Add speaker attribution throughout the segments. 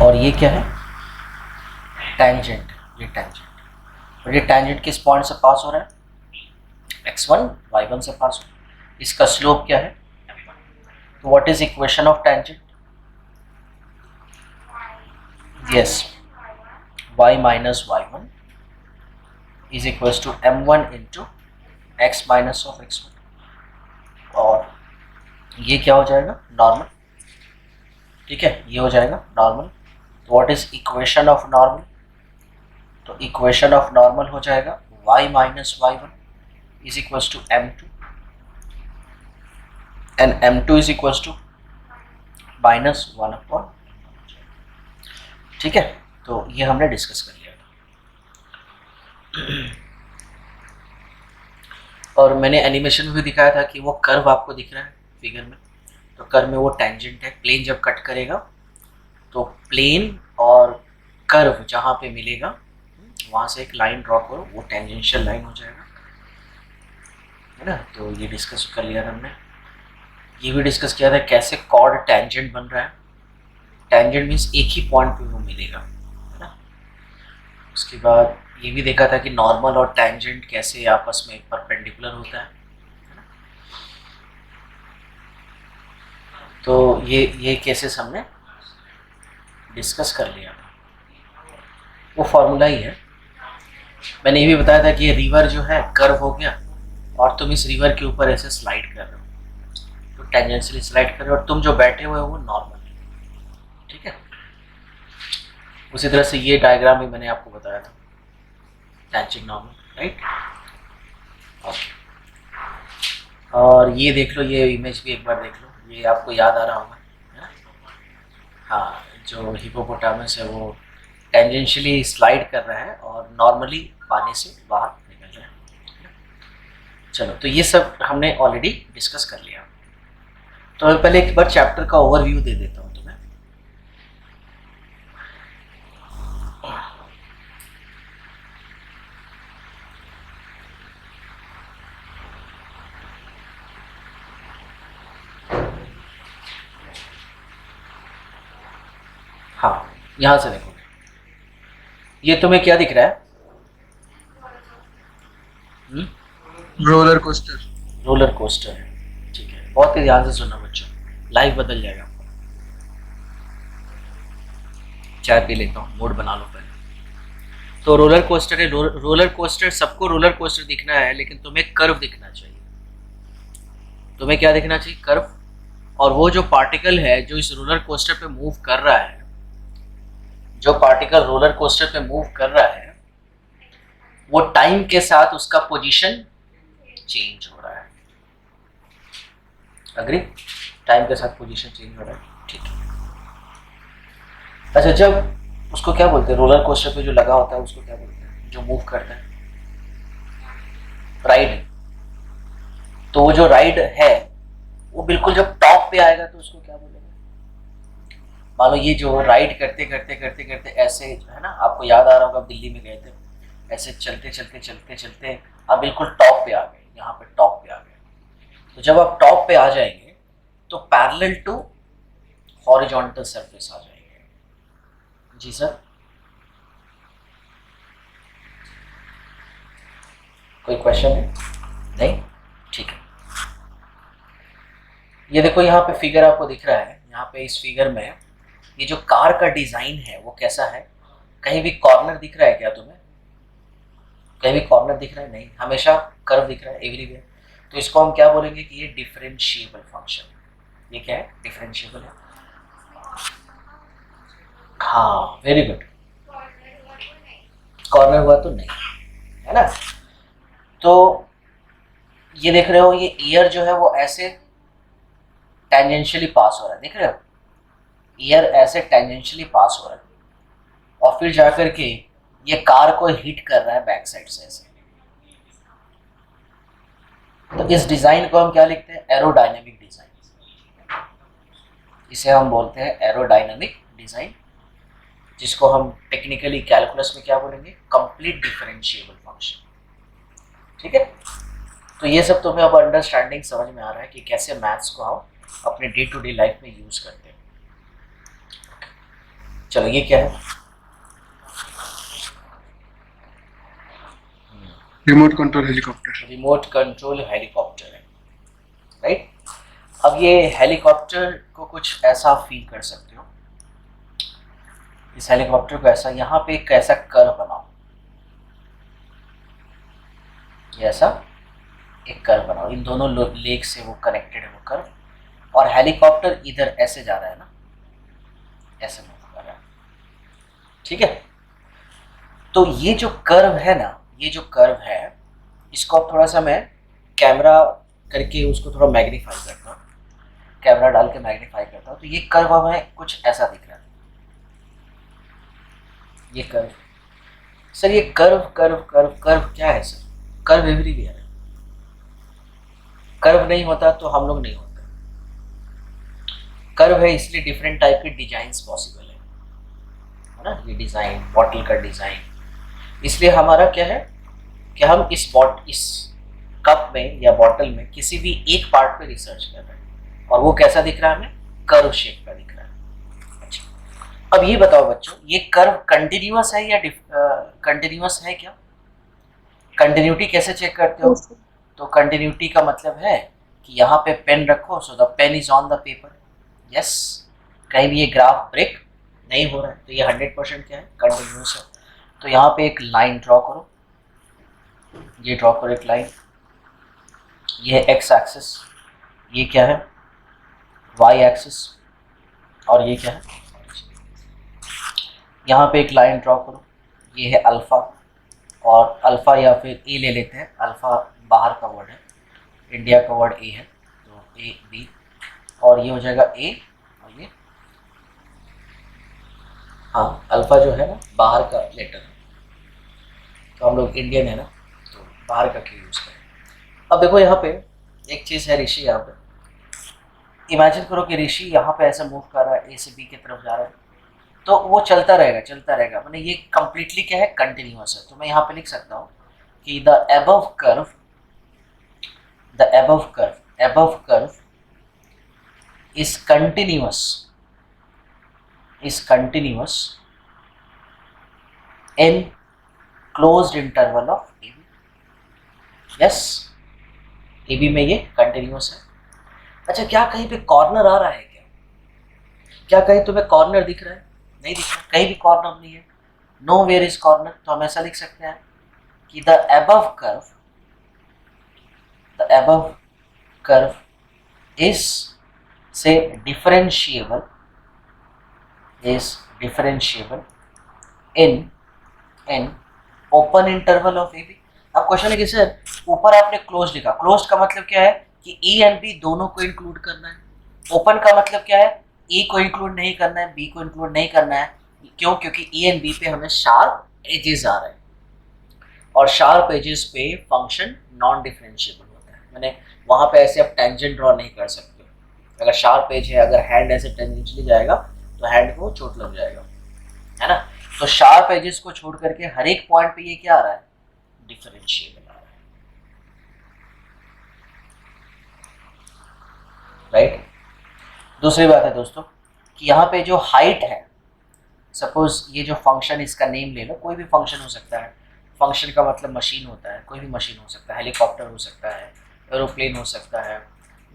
Speaker 1: और ये क्या है, टेंजेंट, ये टेंजेंट, और ये टेंजेंट किस पॉइंट से पास हो रहा है, x1 y1 से पास हो रहा है। इसका स्लोप क्या है, तो what is equation of tangent, yes y minus y1 is equals to m1 into x minus of x1, और ये क्या हो जाएगा, नॉर्मल, ठीक है, ये हो जाएगा नॉर्मल। तो what is equation of normal, तो इक्वेशन ऑफ नॉर्मल हो जाएगा y minus y1 is equals to m2 and m2 is equals to minus 1/, ठीक है। तो ये हमने डिस्कस कर लिया था, और मैंने एनिमेशन में भी दिखाया था कि वो कर्व आपको दिख रहा है फिगर में, तो कर्व में वो टेंजेंट है, प्लेन जब कट करेगा तो प्लेन और कर्व जहाँ पे मिलेगा वहाँ से एक लाइन ड्रॉ करो, वो टेंजेंशियल लाइन हो जाएगा, है ना। तो ये डिस्कस कर लिया था हमने। ये भी डिस्कस किया था कैसे कॉर्ड टेंजेंट बन रहा है, टेंजेंट मीन्स एक ही पॉइंट पे वो मिलेगा, है ना। उसके बाद ये भी देखा था कि नॉर्मल और टेंजेंट कैसे आपस में परपेंडिकुलर होता है ना। तो ये केसेस हमने डिस्कस कर लिया था, वो फॉर्मूला ही है। मैंने ये भी बताया था कि ये रिवर जो है कर्व हो गया और तुम इस रिवर के ऊपर ऐसे स्लाइड कर रहे हो, तो टेंजेंशियली स्लाइड कर रहे हो, और तुम जो बैठे हुए हो वो नॉर्मल है, ठीक है। उसी तरह से ये डायग्राम भी मैंने आपको बताया था, टेंजेंट नॉर्मल, राइट, ओके। और ये देख लो, ये इमेज भी एक बार देख लो, ये आपको याद आ रहा होगा, है ना। हाँ, जो हिपोपोटामस है वो टेंजेंशियली स्लाइड कर रहा है और नॉर्मली पानी से बाहर निकल रहा है। चलो, तो ये सब हमने ऑलरेडी डिस्कस कर लिया। तो मैं पहले एक बार चैप्टर का ओवरव्यू दे देता हूँ तुम्हें। हाँ, यहाँ से देखो, ये तुम्हें क्या दिख रहा है,
Speaker 2: रोलर कोस्टर।
Speaker 1: रोलर कोस्टर है, ठीक है। बहुत ही ध्यान से सुनना बच्चों, लाइफ बदल जाएगा आपका। चाय पी लेता हूँ, मूड बना लो पहले। तो रोलर कोस्टर है, रोलर कोस्टर, सबको रोलर कोस्टर दिखना है, लेकिन तुम्हें कर्व दिखना चाहिए। तुम्हें क्या दिखना चाहिए, कर्व। और वो जो पार्टिकल है जो इस रोलर कोस्टर पे मूव कर रहा है, जो पार्टिकल रोलर कोस्टर पे मूव कर रहा है, वो टाइम के साथ उसका पोजीशन चेंज हो रहा है। अग्री, टाइम के साथ पोजीशन चेंज हो रहा है, ठीक है। अच्छा, जब उसको क्या बोलते हैं, रोलर कोस्टर पे जो लगा होता है उसको क्या बोलते हैं, जो मूव करता है, राइड। तो वो जो राइड है वो बिल्कुल जब टॉप पे आएगा तो उसको क्या बोलेंगे। मान लो ये जो राइड करते करते करते करते ऐसे, है ना, आपको याद आ रहा होगा, दिल्ली में गए थे, ऐसे चलते चलते चलते चलते आप बिल्कुल टॉप पे आ गए, यहाँ पे टॉप पे आ गए। तो जब आप टॉप पे आ जाएंगे तो पैरेलल टू हॉरिजॉन्टल सरफेस आ जाएंगे। जी सर, कोई क्वेश्चन है, नहीं, ठीक है। ये देखो, यहाँ पे फिगर आपको दिख रहा है, यहाँ पे इस फिगर में ये जो कार का डिजाइन है वो कैसा है, कहीं भी कॉर्नर दिख रहा है क्या तुम्हें, कहीं भी कॉर्नर दिख रहा है, नहीं, हमेशा कर्व दिख रहा है एवरीवेयर। तो इसको हम क्या बोलेंगे कि ये डिफरेंशिएबल फंक्शन है। ये क्या है, डिफरेंशिएबल है। हाँ, वेरी गुड, कॉर्नर हुआ तो नहीं, है ना। तो ये देख रहे हो, ये ईयर जो है वो ऐसे टेंजेंशियली पास हो रहा है, देख रहे हो, ईयर ऐसे टेंजेंशियली पास हो रहा है, और फिर जाकर के ये कार को हिट कर रहा है बैक साइड से ऐसे। तो इस डिजाइन को हम क्या लिखते हैं, एरोडायनेमिक डिजाइन। इसे हम बोलते हैं एरोडायनेमिक डिजाइन, जिसको हम टेक्निकली कैलकुलस में क्या बोलेंगे, कंप्लीट डिफरेंशिएबल फंक्शन, ठीक है। तो ये सब तुम्हें अब अंडरस्टैंडिंग समझ में आ रहा है कि कैसे मैथ्स को हम अपने डे टू डे लाइफ में यूज करते हैं। चलो ये क्या है?
Speaker 2: Remote control helicopter.
Speaker 1: Remote control helicopter है, राइट? अब ये हेलीकॉप्टर को कुछ ऐसा फील कर सकते हो, इस हेलीकॉप्टर को ऐसा, यहाँ पे एक ऐसा कर्व बनाओ, ये ऐसा एक कर्व बनाओ, इन दोनों लेग से वो कनेक्टेड है वो कर्व, और हेलीकॉप्टर इधर ऐसे जा रहा है ना, ऐसे मूव कर रहा है, ठीक है? तो ये जो कर्व है ना, ये जो कर्व है, इसको अब थोड़ा सा मैं कैमरा करके उसको थोड़ा मैग्नीफाई करता हूँ, कैमरा डाल के मैग्नीफाई करता हूँ, तो ये कर्व हमें कुछ ऐसा दिख रहा है, ये कर्व। सर ये कर्व कर्व कर्व कर्व क्या है सर? कर्व एवरीवेयर है, कर्व नहीं होता तो हम लोग नहीं होते, कर्व है इसलिए डिफरेंट टाइप के डिजाइन्स पॉसिबल है ना? ये डिज़ाइन, बॉटल का डिज़ाइन, इसलिए हमारा क्या है कि हम इस कप में या बॉटल में किसी भी एक पार्ट पे रिसर्च कर रहे हैं, और वो कैसा दिख रहा है हमें? कर्व शेप का दिख रहा है। अच्छा, अब ये बताओ बच्चों, ये कर्व कंटिन्यूअस है या कंटिन्यूअस है क्या? कंटिन्यूटी कैसे चेक करते हो? तो कंटिन्यूटी का मतलब है कि यहाँ पे पेन रखो, so the pen is on the paper, yes, कहीं भी ये ग्राफ ब्रेक नहीं हो रहा है, तो ये 100% क्या है? कंटिन्यूस है। तो यहाँ पे एक लाइन ड्रॉ करो, ये ड्रॉ करो एक लाइन, ये है एक्स एक्सिस, ये क्या है? वाई एक्सिस, और ये क्या है? यहाँ पे एक लाइन ड्रॉ करो, ये है अल्फ़ा, और अल्फ़ा या फिर ए ले लेते हैं, अल्फ़ा बाहर का वर्ड है, इंडिया का वर्ड ए है, तो ए बी, और ये हो जाएगा ए, और ये हाँ, अल्फ़ा जो है ना बाहर का लेटर है, तो हम लोग इंडियन है ना, तो बाहर का क्यों यूज़ करें। अब देखो यहाँ पे एक चीज़ है, ऋषि यहाँ पे इमेजिन करो कि ऋषि यहाँ पे ऐसे मूव कर रहा है, ए से बी की तरफ जा रहा है, तो वो चलता रहेगा, मैंने ये कंप्लीटली क्या है? कंटिन्यूअस है। तो मैं यहाँ पे लिख सकता हूँ कि the above curve is continuous in closed interval of a b. Yes, a b में ये कंटिन्यूअस है। अच्छा, क्या कहीं पे कॉर्नर आ रहा है क्या कहीं तुम्हें कॉर्नर दिख रहा है? नहीं दिख रहा, कहीं भी कॉर्नर नहीं है, नो वेयर इज कॉर्नर। तो हम ऐसा लिख सकते हैं कि द अबव कर्व इज से differentiable in open interval of a b. अब क्वेश्चन है कि सर ऊपर आपने क्लोज लिखा, क्लोज का मतलब क्या है कि ए एंड बी दोनों को इंक्लूड करना है, ओपन का मतलब क्या है? ए को इंक्लूड नहीं करना है, बी को इंक्लूड नहीं करना है। क्यों? क्योंकि ए एंड बी पे हमें शार्प एजेस आ रहे हैं, और शार्प एजेस पे फंक्शन नॉन डिफरेंशिएबल होता है। मैंने वहाँ पे ऐसे आप टेंजेंट ड्रॉ नहीं कर सकते, अगर शार्प एज है, अगर हैंड ऐसे टेंजेंटली जाएगा तो हैंड को चोट लग जाएगा, है ना? तो शार्प एजेस को छोड़ करके हर एक पॉइंट पे ये क्या आ रहा है? डिफरेंशिएबल आ रहा है, राइट? दूसरी बात है दोस्तों कि यहाँ पे जो हाइट है, सपोज ये जो फंक्शन, इसका नेम ले लो, कोई भी फंक्शन हो सकता है, फंक्शन का मतलब मशीन होता है, कोई भी मशीन हो सकता है, हेलीकॉप्टर हो सकता है, एरोप्लेन हो सकता है,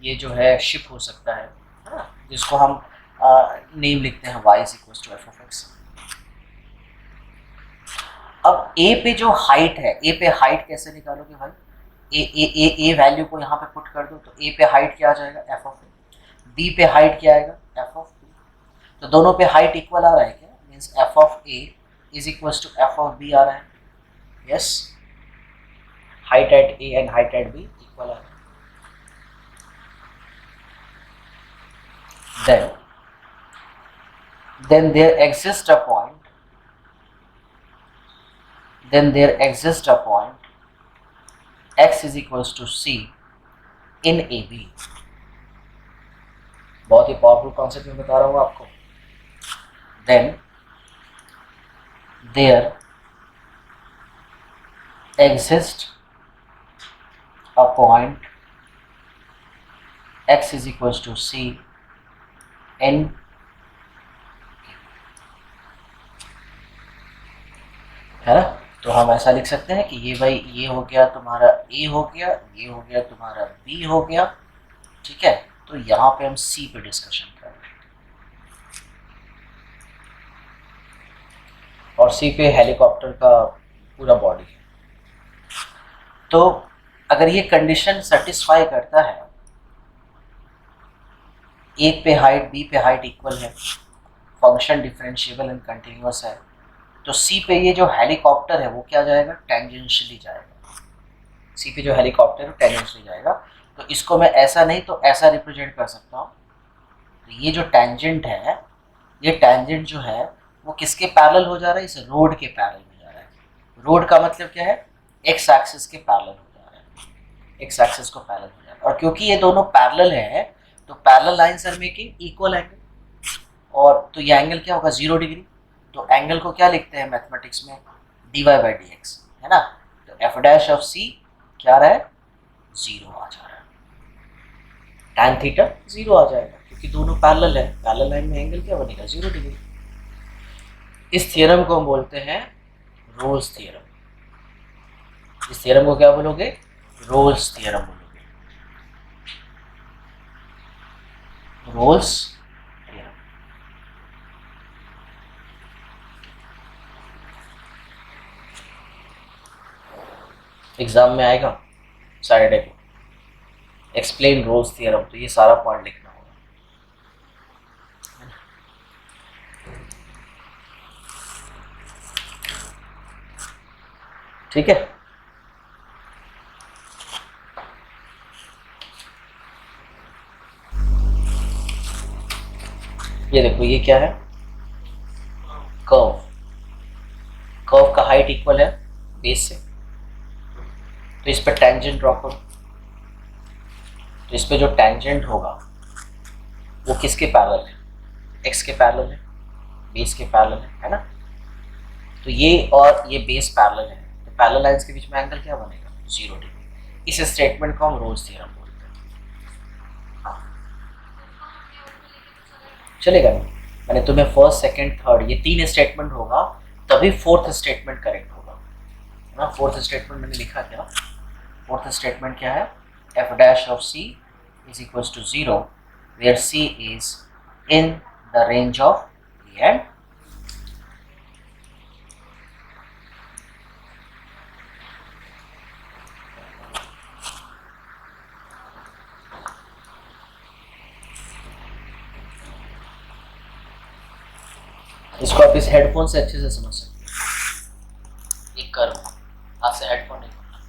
Speaker 1: ये जो है शिप हो सकता है ना, जिसको हम नेम लिखते हैं y = f(x). अब a पे जो हाइट है, a पे हाइट कैसे निकालोगे भाई? ए वैल्यू को यहाँ पे पुट कर दो, तो a पे हाइट क्या आ जाएगा? f(a). b पे हाइट क्या आएगा? f(b). तो दोनों पे हाइट इक्वल आ रहा है क्या? मीन्स f(a) = f(b) आ रहा है, yes, height at a and height at b equal आ रहा है। then there exists a point x = c in AB। बहुत ही पावरफुल कॉन्सेप्ट में बता रहा हूँ आपको। then there exists a point x = c in, है ना। तो हम ऐसा लिख सकते हैं कि ये भाई ये हो गया तुम्हारा ए हो गया, ये हो गया तुम्हारा बी हो गया, ठीक है। तो यहाँ पे हम सी पे डिस्कशन कर रहे हैं और सी पे हेलीकॉप्टर का पूरा बॉडी है। तो अगर ये कंडीशन सेटिस्फाई करता है, एक पे हाइट बी पे हाइट इक्वल है, फंक्शन डिफरेंशिएबल एंड कंटिन्यूअस है, तो सी पे ये जो हेलीकॉप्टर है वो क्या जाएगा, टेंजेंशियली जाएगा। सी पे जो हेलीकॉप्टर है टेंजेंशियली जाएगा। तो इसको मैं ऐसा नहीं तो ऐसा रिप्रेजेंट कर सकता हूँ। तो ये जो टेंजेंट है, ये टेंजेंट जो है वो किसके पैरेलल हो जा रहा है, इस रोड के पैरेलल हो जा रहा है। रोड का मतलब क्या है, एक्स एक्सिस के पैरेलल हो जा रहा है, एक्स एक्सिस को पैरेलल हो जा रहा है। और क्योंकि ये दोनों पैरेलल है तो parallel lines are making equal angle, और तो ये एंगल क्या होगा, 0 डिग्री। तो एंगल को क्या लिखते हैं मैथमेटिक्स में, dy बाई डी एक्स, है ना। तो एफ डैश ऑफ सी क्या रहा है, 0 आ जा रहा है, tan थीटा 0 आ जाएगा क्योंकि दोनों पैरेलल है। पैरेलल लाइन में एंगल क्या बनेगा, 0 डिग्री। इस थ्योरम को हम बोलते हैं रोल्स थ्योरम। इस थ्योरम को क्या बोलोगे, रोल्स थ्योरम बोलोगे, रोल्स थ्योरम। एग्जाम में आएगा सैटरडे को, एक्सप्लेन रोल्स थ्योरम, तो ये सारा पॉइंट लिखना होगा। ठीक है। ये देखो ये क्या है, कर्व। कर्व का हाइट इक्वल है बेस से, तो इस पर टेंजेंट ड्रॉ करो। तो इस पे जो टेंजेंट होगा वो किसके पैरेलल है, एक्स के पैरेलल है, बेस के पैरेलल है ना। तो ये और ये बेस पैरेलल है, तो पैरेलल लाइंस के बीच में एंगल क्या बनेगा, 0 डिग्री। इस स्टेटमेंट को हम रोल्स थ्योरम बोलते हैं। हाँ चलेगा ना, मैंने तुम्हें फर्स्ट सेकंड थर्ड ये 3 स्टेटमेंट होगा तभी फोर्थ स्टेटमेंट करेक्ट होगा ना। फोर्थ स्टेटमेंट मैंने लिखा क्या, फोर्थ स्टेटमेंट क्या है, f dash of c is equals to 0 where c is in the range of b and इसको आप इस हेडफोन से अच्छे से समझ सकते हैं। एक कर्व, आपसे हेडफोन नहीं होना,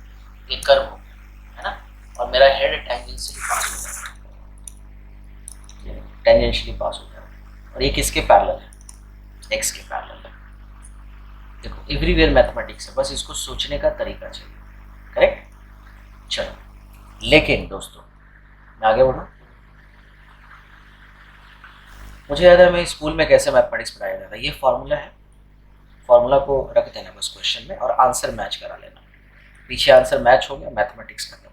Speaker 1: एक कर्व हो गया है ना, और मेरा हेड टेंजेंशियली पास हो जाएगा, टेंजेंशियली पास हो जाएगा। और ये किसके पैरेलल है, एक्स के पैरेलल है। देखो एवरीवेयर मैथमेटिक्स है, बस इसको सोचने का तरीका चाहिए, करेक्ट। चलो लेकिन दोस्तों मैं आगे बढ़ूँ। मुझे याद है मैं स्कूल में कैसे मैथमेटिक्स पढ़ाया जाता है, ये फार्मूला है, फार्मूला को रख देना बस क्वेश्चन में और आंसर मैच करा लेना। पीछे आंसर मैच हो गया, मैथमेटिक्स खत्म।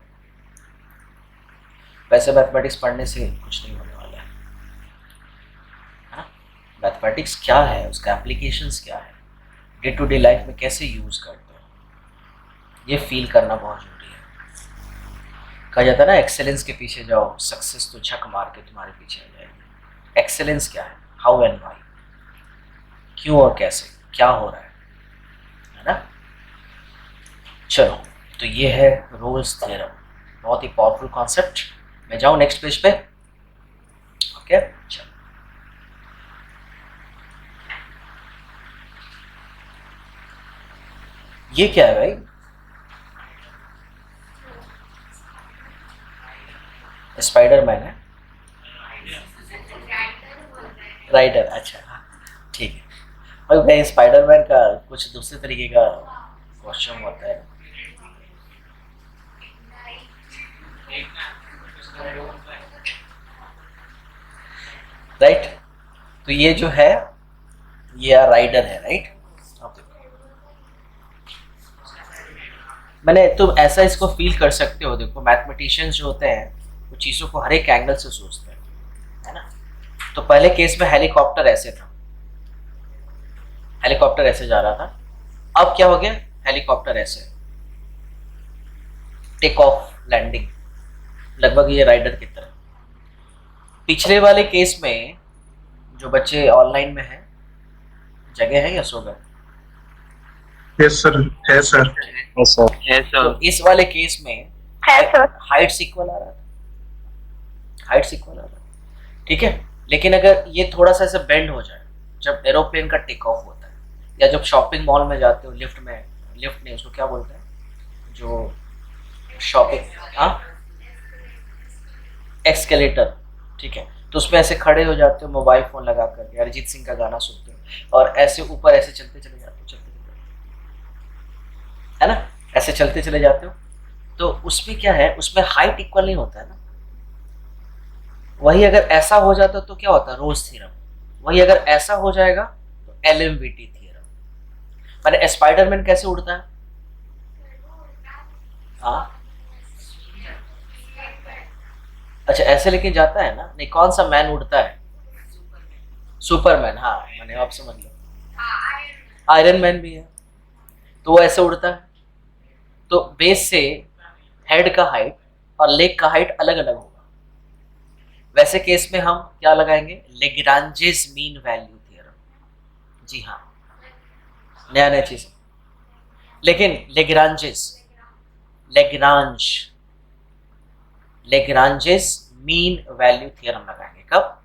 Speaker 1: वैसे मैथमेटिक्स पढ़ने से कुछ नहीं होने वाला है। मैथमेटिक्स क्या है, उसका एप्लीकेशंस क्या है, डे टू डे लाइफ में कैसे यूज़ करते हैं, ये फील करना बहुत जरूरी है। कहा जाता है ना एक्सेलेंस के पीछे जाओ, सक्सेस तो झक मार के तुम्हारे पीछे आ जाएगी। एक्सेलेंस क्या है, हाउ एंड वाई, क्यों और कैसे, क्या हो रहा है ना। चलो तो ये है रोल्स थ्योरम, बहुत ही पावरफुल कॉन्सेप्ट। मैं जाऊं नेक्स्ट पेज पे, ओके। चलो ये क्या है भाई, स्पाइडरमैन है, राइडर, अच्छा हाँ ठीक है। और भाई स्पाइडरमैन का कुछ दूसरे तरीके का कॉस्ट्यूम होता है। राइट, तो ये जो है ये राइडर है, राइट। मैंने तुम ऐसा इसको फील कर सकते हो, देखो मैथमेटिशियंस जो होते हैं वो चीज़ों को हर एक एंगल से सोचते हैं, है ना। तो पहले केस में हेलीकॉप्टर ऐसे था, हेलीकॉप्टर ऐसे जा रहा था, अब क्या हो गया, हेलीकॉप्टर ऐसे टेक ऑफ लैंडिंग, लगभग ये राइडर की तरह। पिछले वाले केस में जो बच्चे ऑनलाइन में हैं, जगह है या सो गए?
Speaker 2: यस सर, है सर।
Speaker 1: तो इस वाले केस में
Speaker 3: है सर।
Speaker 1: हाइट्स इक्वल आ रहा था, हाइट्स इक्वल आ रहा था, ठीक है। लेकिन अगर ये थोड़ा सा ऐसे बेंड हो जाए जब एरोप्लेन का टेक ऑफ होता है, या जब शॉपिंग मॉल में जाते हो लिफ्ट में, लिफ्ट नहीं उसको क्या बोलते हैं जो शॉपिंग, हाँ, एक्सकेलेटर, ठीक है। तो उसमें ऐसे खड़े हो जाते हो मोबाइल फोन लगा कर, अरिजीत सिंह का गाना सुनते हो और ऐसे ऊपर ऐसे चलते चले जाते हो, चलते चले जाते हो, है ना, ऐसे चलते चले जाते हो। तो उसमें क्या है, उसमें हाइट इक्वल नहीं होता है ना। वही अगर ऐसा हो जाता तो क्या होता, रोज थ्योरम। वही अगर ऐसा हो जाएगा तो एलएमवीटी थ्योरम। माने स्पाइडरमैन कैसे उड़ता है, हाँ, अच्छा ऐसे लेके जाता है ना, नहीं कौन सा मैन उड़ता है, सुपरमैन, हाँ मैंने आप समझ लो, आयरन मैन भी है, तो वो ऐसे उड़ता है। तो बेस से हेड का हाइट और लेग का हाइट अलग अलग होगा। वैसे केस में हम क्या लगाएंगे, लेग्रांजेस मीन वैल्यू थ्योरम। जी हाँ, नया नया चीज। लेकिन Lagrange's, Lagrange, Lagrange's mean value theorem लगाएंगे कब,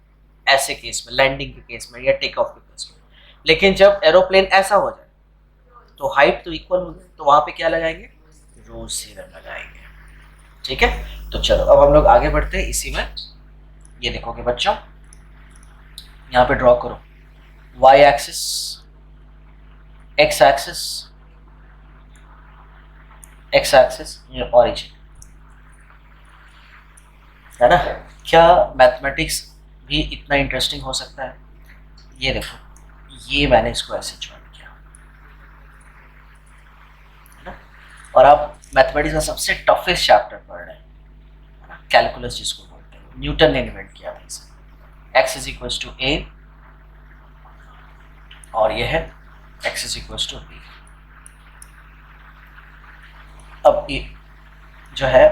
Speaker 1: ऐसे केस में, लैंडिंग के केस में या टेक ऑफ के केस में। लेकिन जब एरोप्लेन ऐसा हो जाए तो हाइट तो इक्वल हो गई, तो वहां पे क्या लगाएंगे, रोज थ्योरम लगाएंगे, ठीक है। तो चलो अब हम लोग आगे बढ़ते हैं इसी में। ये देखोगे बच्चों, यहाँ पे ड्रॉ करो, y axis, x axis, x axis, ये ऑरिजिन है ना। क्या मैथमेटिक्स भी इतना इंटरेस्टिंग हो सकता है। ये देखो, ये मैंने इसको ऐसे ज्वाइन किया है ना। और आप मैथमेटिक्स का सबसे टफेस्ट चैप्टर पढ़ रहे हैं, है ना, कैलकुलस जिसको बोलते हैं, न्यूटन ने इन्वेंट किया था इसे। x is equal to a और ये है x is equal to b. अब ये जो है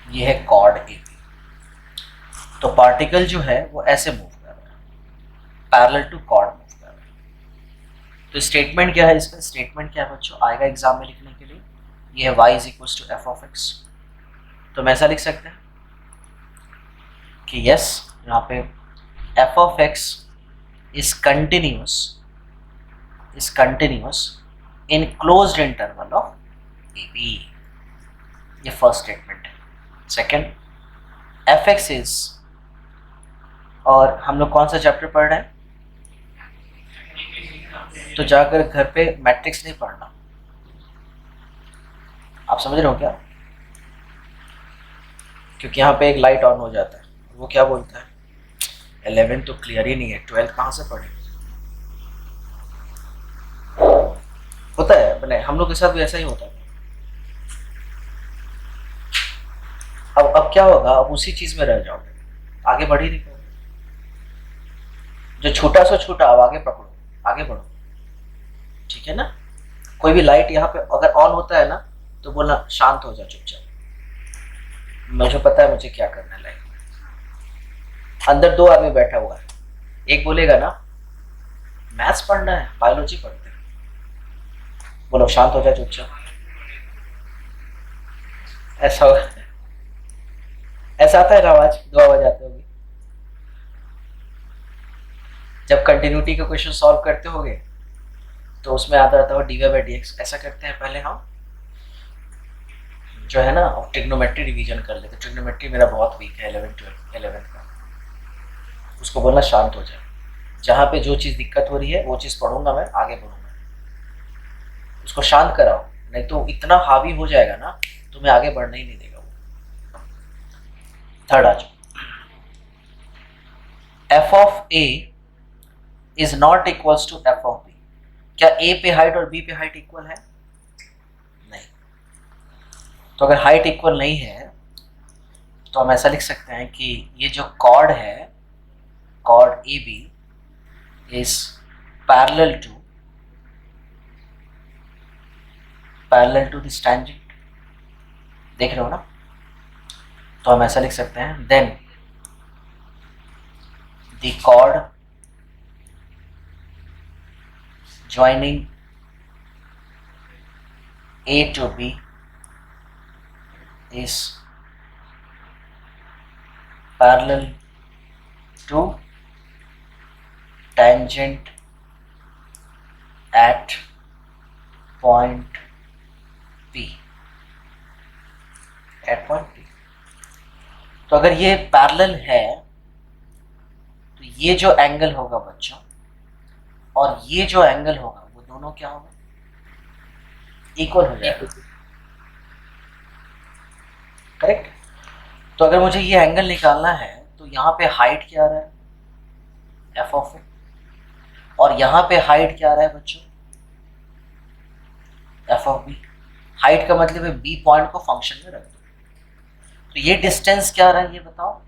Speaker 1: ये है कॉर्ड ए बी। तो पार्टिकल जो है वो ऐसे मूव कर रहा है, पैरेलल टू कॉर्ड मूव कर रहा है। तो स्टेटमेंट क्या है इसका, स्टेटमेंट क्या है बच्चों, आएगा एग्जाम में लिखने के लिए, ये है y is equal to f of x. तो मैं ऐसा लिख सकते हैं कि यस, यहाँ पे f of x is continuous, is continuous in closed interval of a b. ये फर्स्ट स्टेटमेंट है। सेकेंड, एफ एक्स इज, और हम लोग कौन सा चैप्टर पढ़ रहे हैं, तो जाकर घर पे मैट्रिक्स नहीं पढ़ना, आप समझ रहे हो क्या, क्योंकि यहाँ पे एक लाइट ऑन हो जाता है, वो क्या बोलता है 11 तो क्लियर ही नहीं है, 12 कहाँ से पढ़े। होता है बने, हम लोग के साथ भी ऐसा ही होता है। अब क्या होगा, अब उसी चीज में रह जाओगे, आगे बढ़ ही नहीं पाओगे। जो छोटा सा छोटा, अब आगे पकड़ो, आगे बढ़ो, ठीक है ना। कोई भी लाइट यहाँ पे अगर ऑन होता है ना, तो बोलना शांत हो जा, चुपचाप, मुझे पता है मुझे क्या करना है लाइफ में। अंदर दो आदमी बैठा हुआ है, एक बोलेगा ना मैथ्स पढ़ना है, बायोलॉजी पढ़ते हैं, बोलो शांत हो जा चुपचाप, ऐसा होगा। ऐसा आता है ना आवाज, दो आवाज आते होगी जब कंटिन्यूटी का क्वेश्चन सॉल्व करते होगे, तो उसमें आता रहता है dy बाई dx। ऐसा करते हैं पहले हम जो है ना, ट्रिग्नोमेट्री रिवीजन कर लेते। ट्रिग्नोमेट्री मेरा बहुत वीक है 11th का, उसको बोलना शांत हो जाए, जहाँ पे जो चीज़ दिक्कत हो रही है वो चीज़ पढ़ूंगा मैं, आगे बढ़ूंगा, उसको शांत कराओ, नहीं तो इतना हावी हो जाएगा ना, तुम्हें आगे बढ़ना ही नहीं देगा वो। थर्ड आ जाओ, f of a is not equals to f of b. क्या ए पे हाइट और बी पे हाइट इक्वल है, नहीं। तो अगर हाइट इक्वल नहीं है तो हम ऐसा लिख सकते हैं कि ये जो कॉर्ड है, chord a b, is parallel to this tangent, देख रहे हो ना? तो हम ऐसा लिख सकते हैं, then the chord joining A to B is parallel to tangent at point P. तो अगर ये पैरेलल है तो ये जो एंगल होगा बच्चों और ये जो एंगल होगा वो दोनों क्या होगा? इक्वल हो जाएगा, करेक्ट? तो अगर मुझे ये एंगल निकालना है तो यहाँ पे हाइट क्या आ रहा है? एफ ऑफ ए, और यहाँ पे हाइट क्या आ रहा है बच्चों? F of B. हाइट का मतलब है बी पॉइंट को फंक्शन में रख दो। तो ये डिस्टेंस क्या आ रहा है ये बताओ?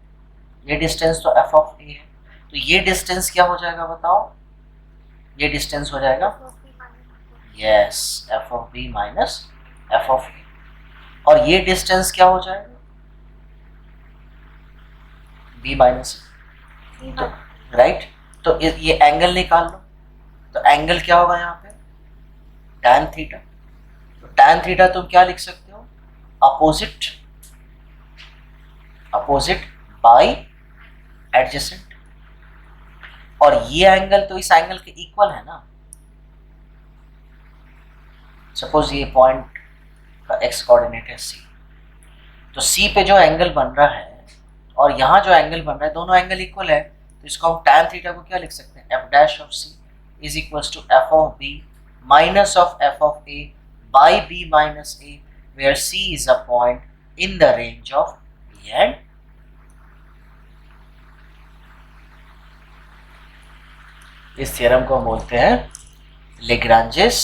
Speaker 1: ये डिस्टेंस तो एफ ऑफ ए है, तो ये डिस्टेंस क्या हो जाएगा बताओ? ये डिस्टेंस हो जाएगा yes F of B minus F of A, और ये डिस्टेंस क्या हो जाएगा? B minus A, right? तो ये एंगल निकाल लो, तो एंगल क्या होगा यहाँ पे? Tan theta. तो टैन थीटा तुम क्या लिख सकते हो? अपोजिट बाय एडजेसेंट, और ये एंगल तो इस एंगल के इक्वल है ना। सपोज ये पॉइंट का एक्स कोऑर्डिनेट है सी, तो सी पे जो एंगल बन रहा है और यहाँ जो एंगल बन रहा है दोनों एंगल इक्वल है, तो इसको हम टैन थीटा को क्या लिख सकते हैं? F dash of c is equals to f of B minus of f of a by b minus a, where c is a point in the range of b and इस theorem को हम बोलते हैं Lagrange's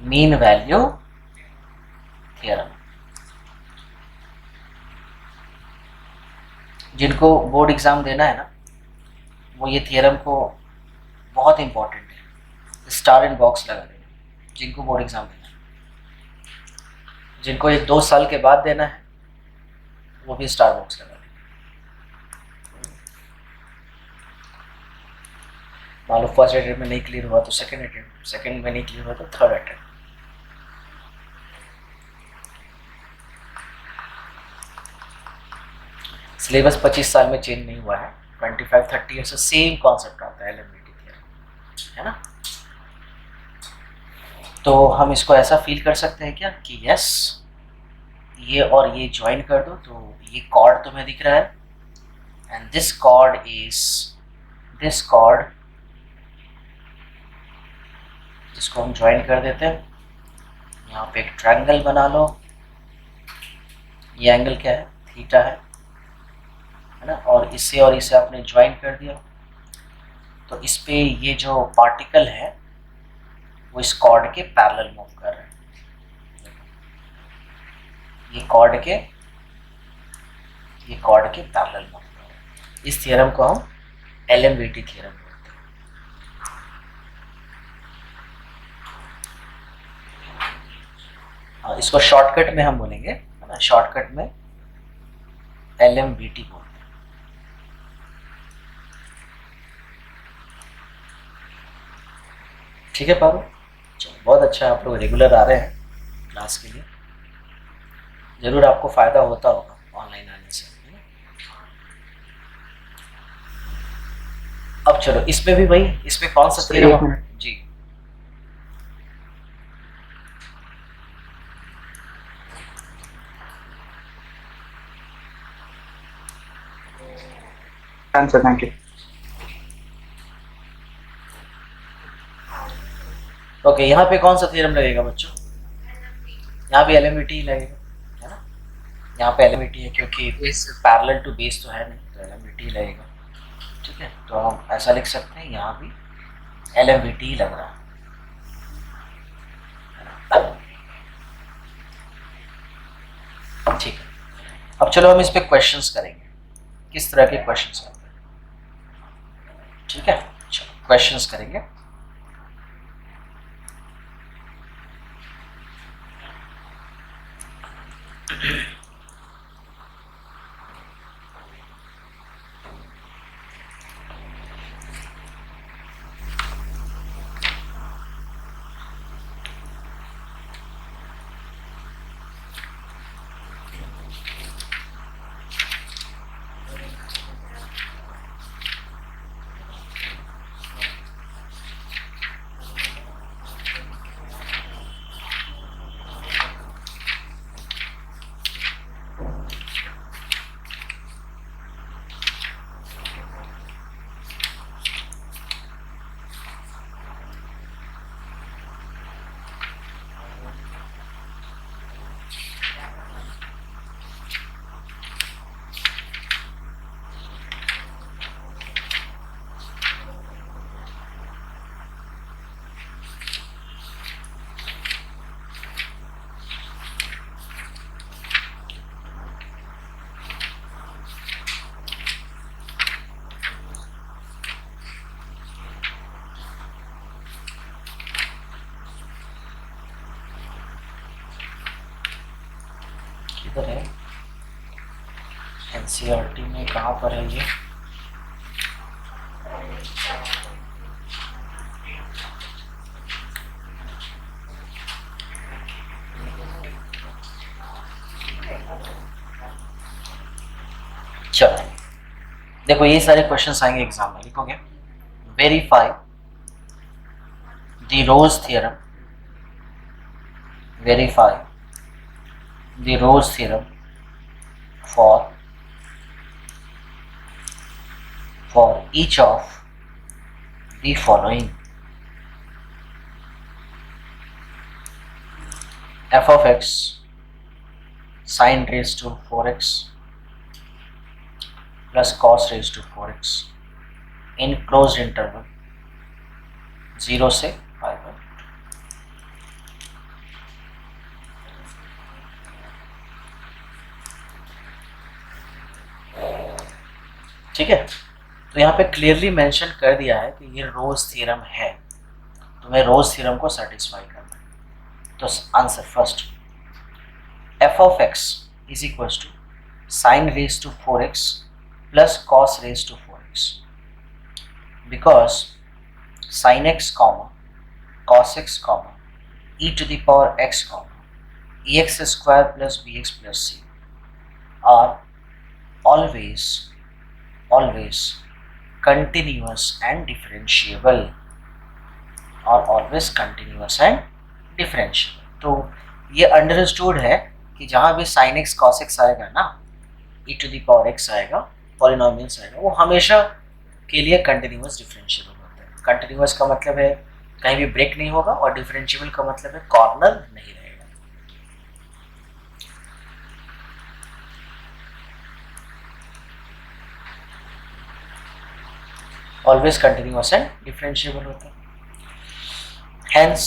Speaker 1: mean value theorem. जिनको board exam देना है ना वो ये थ्योरम को बहुत इंपॉर्टेंट है, स्टार इन बॉक्स लगा देना। जिनको बोर्ड एग्जाम देना है, जिनको ये 2 साल के बाद देना है वो भी स्टार बॉक्स लगा देना। मान लो फर्स्ट अटेम्प्ट में नहीं क्लियर हुआ तो सेकंड अटेम्प्ट, सेकंड में नहीं क्लियर हुआ तो थर्ड अटेम्प्ट। सिलेबस 25 साल में चेंज नहीं हुआ है, 25-30 ईयर से सेम कॉन्सेप्ट आता है एलएमवीटी थ्योरम, है ना? तो हम इसको ऐसा फील कर सकते हैं क्या कि यस ये और ये ज्वाइन कर दो तो ये कॉर्ड तुम्हें दिख रहा है, and this cord is this cord, जिसको हम ज्वाइन कर देते हैं। यहाँ पे एक ट्रायंगल बना लो, ये एंगल क्या है? थीटा है ना? और इसे आपने ज्वाइन कर दिया तो इस पे ये जो पार्टिकल है वो इस कॉर्ड के पैरेलल मूव कर रहे हैं। ये कॉर्ड के पैरेलल मूव कर रहे हैं। इस थ्योरम को हम एलएमवीटी थ्योरम बोलते हैं। इसको शॉर्टकट में हम बोलेंगे, है ना? शॉर्टकट में एलएमवीटी बोलते हैं। ठीक है पारो, चलो बहुत अच्छा है, आप लोग रेगुलर आ रहे हैं क्लास के लिए, जरूर आपको फायदा होता होगा ऑनलाइन आने से। अब चलो इसमें भी भाई, इसमें कौन सा थ्योरम जी?
Speaker 2: Answer, thank you.
Speaker 1: ओके, यहाँ पे कौन सा थ्योरम लगेगा बच्चों? यहाँ पे एलएमवीटी लगेगा, है ना? यहाँ पे एलएमवीटी है क्योंकि इस पैरेलल टू बेस तो है नहीं, तो एलएमवीटी लगेगा। ठीक है, तो हम ऐसा लिख सकते हैं यहाँ भी एलएमवीटी लग रहा है। ठीक है, अब चलो हम इस पे क्वेश्चंस करेंगे। किस तरह के क्वेश्चंस हैं? क्वेश्चंस करेंगे। किधर है एनसीईआरटी में, कहाँ पर है ये? चलो देखो, ये सारे क्वेश्चंस आएंगे एग्जाम में, लिखोगे verify the Rolle's theorem, verify the Rolle's theorem for each of the following: f of x sin raised to 4x plus cos raised to 4x in closed interval 0 से पाई पर। ठीक है, तो यहाँ पे क्लियरली मेंशन कर दिया है कि ये रोज थ्योरम है, तुम्हें रोज थ्योरम को सेटिस्फाई करना है। तो answer first, f of x is equals to sin raised to 4x plus cos raised to 4x, because sin x comma cos x comma e to the power x comma ex square plus bx plus c are always continuous and differentiable, और always continuous and differentiable। तो ये understood है कि जहाँ भी sin x cos x आएगा ना, e to the power x आएगा, पॉलिनोमियल्स आएगा, वो हमेशा के लिए कंटिन्यूअस डिफरेंशिएबल होता है। कंटिन्यूअस का मतलब है कहीं भी ब्रेक नहीं होगा, और डिफरेंशिएबल का मतलब है कॉर्नर नहीं रहेगा। ऑलवेज कंटिन्यूअस एंड डिफरेंशिएबल होता है। हेंस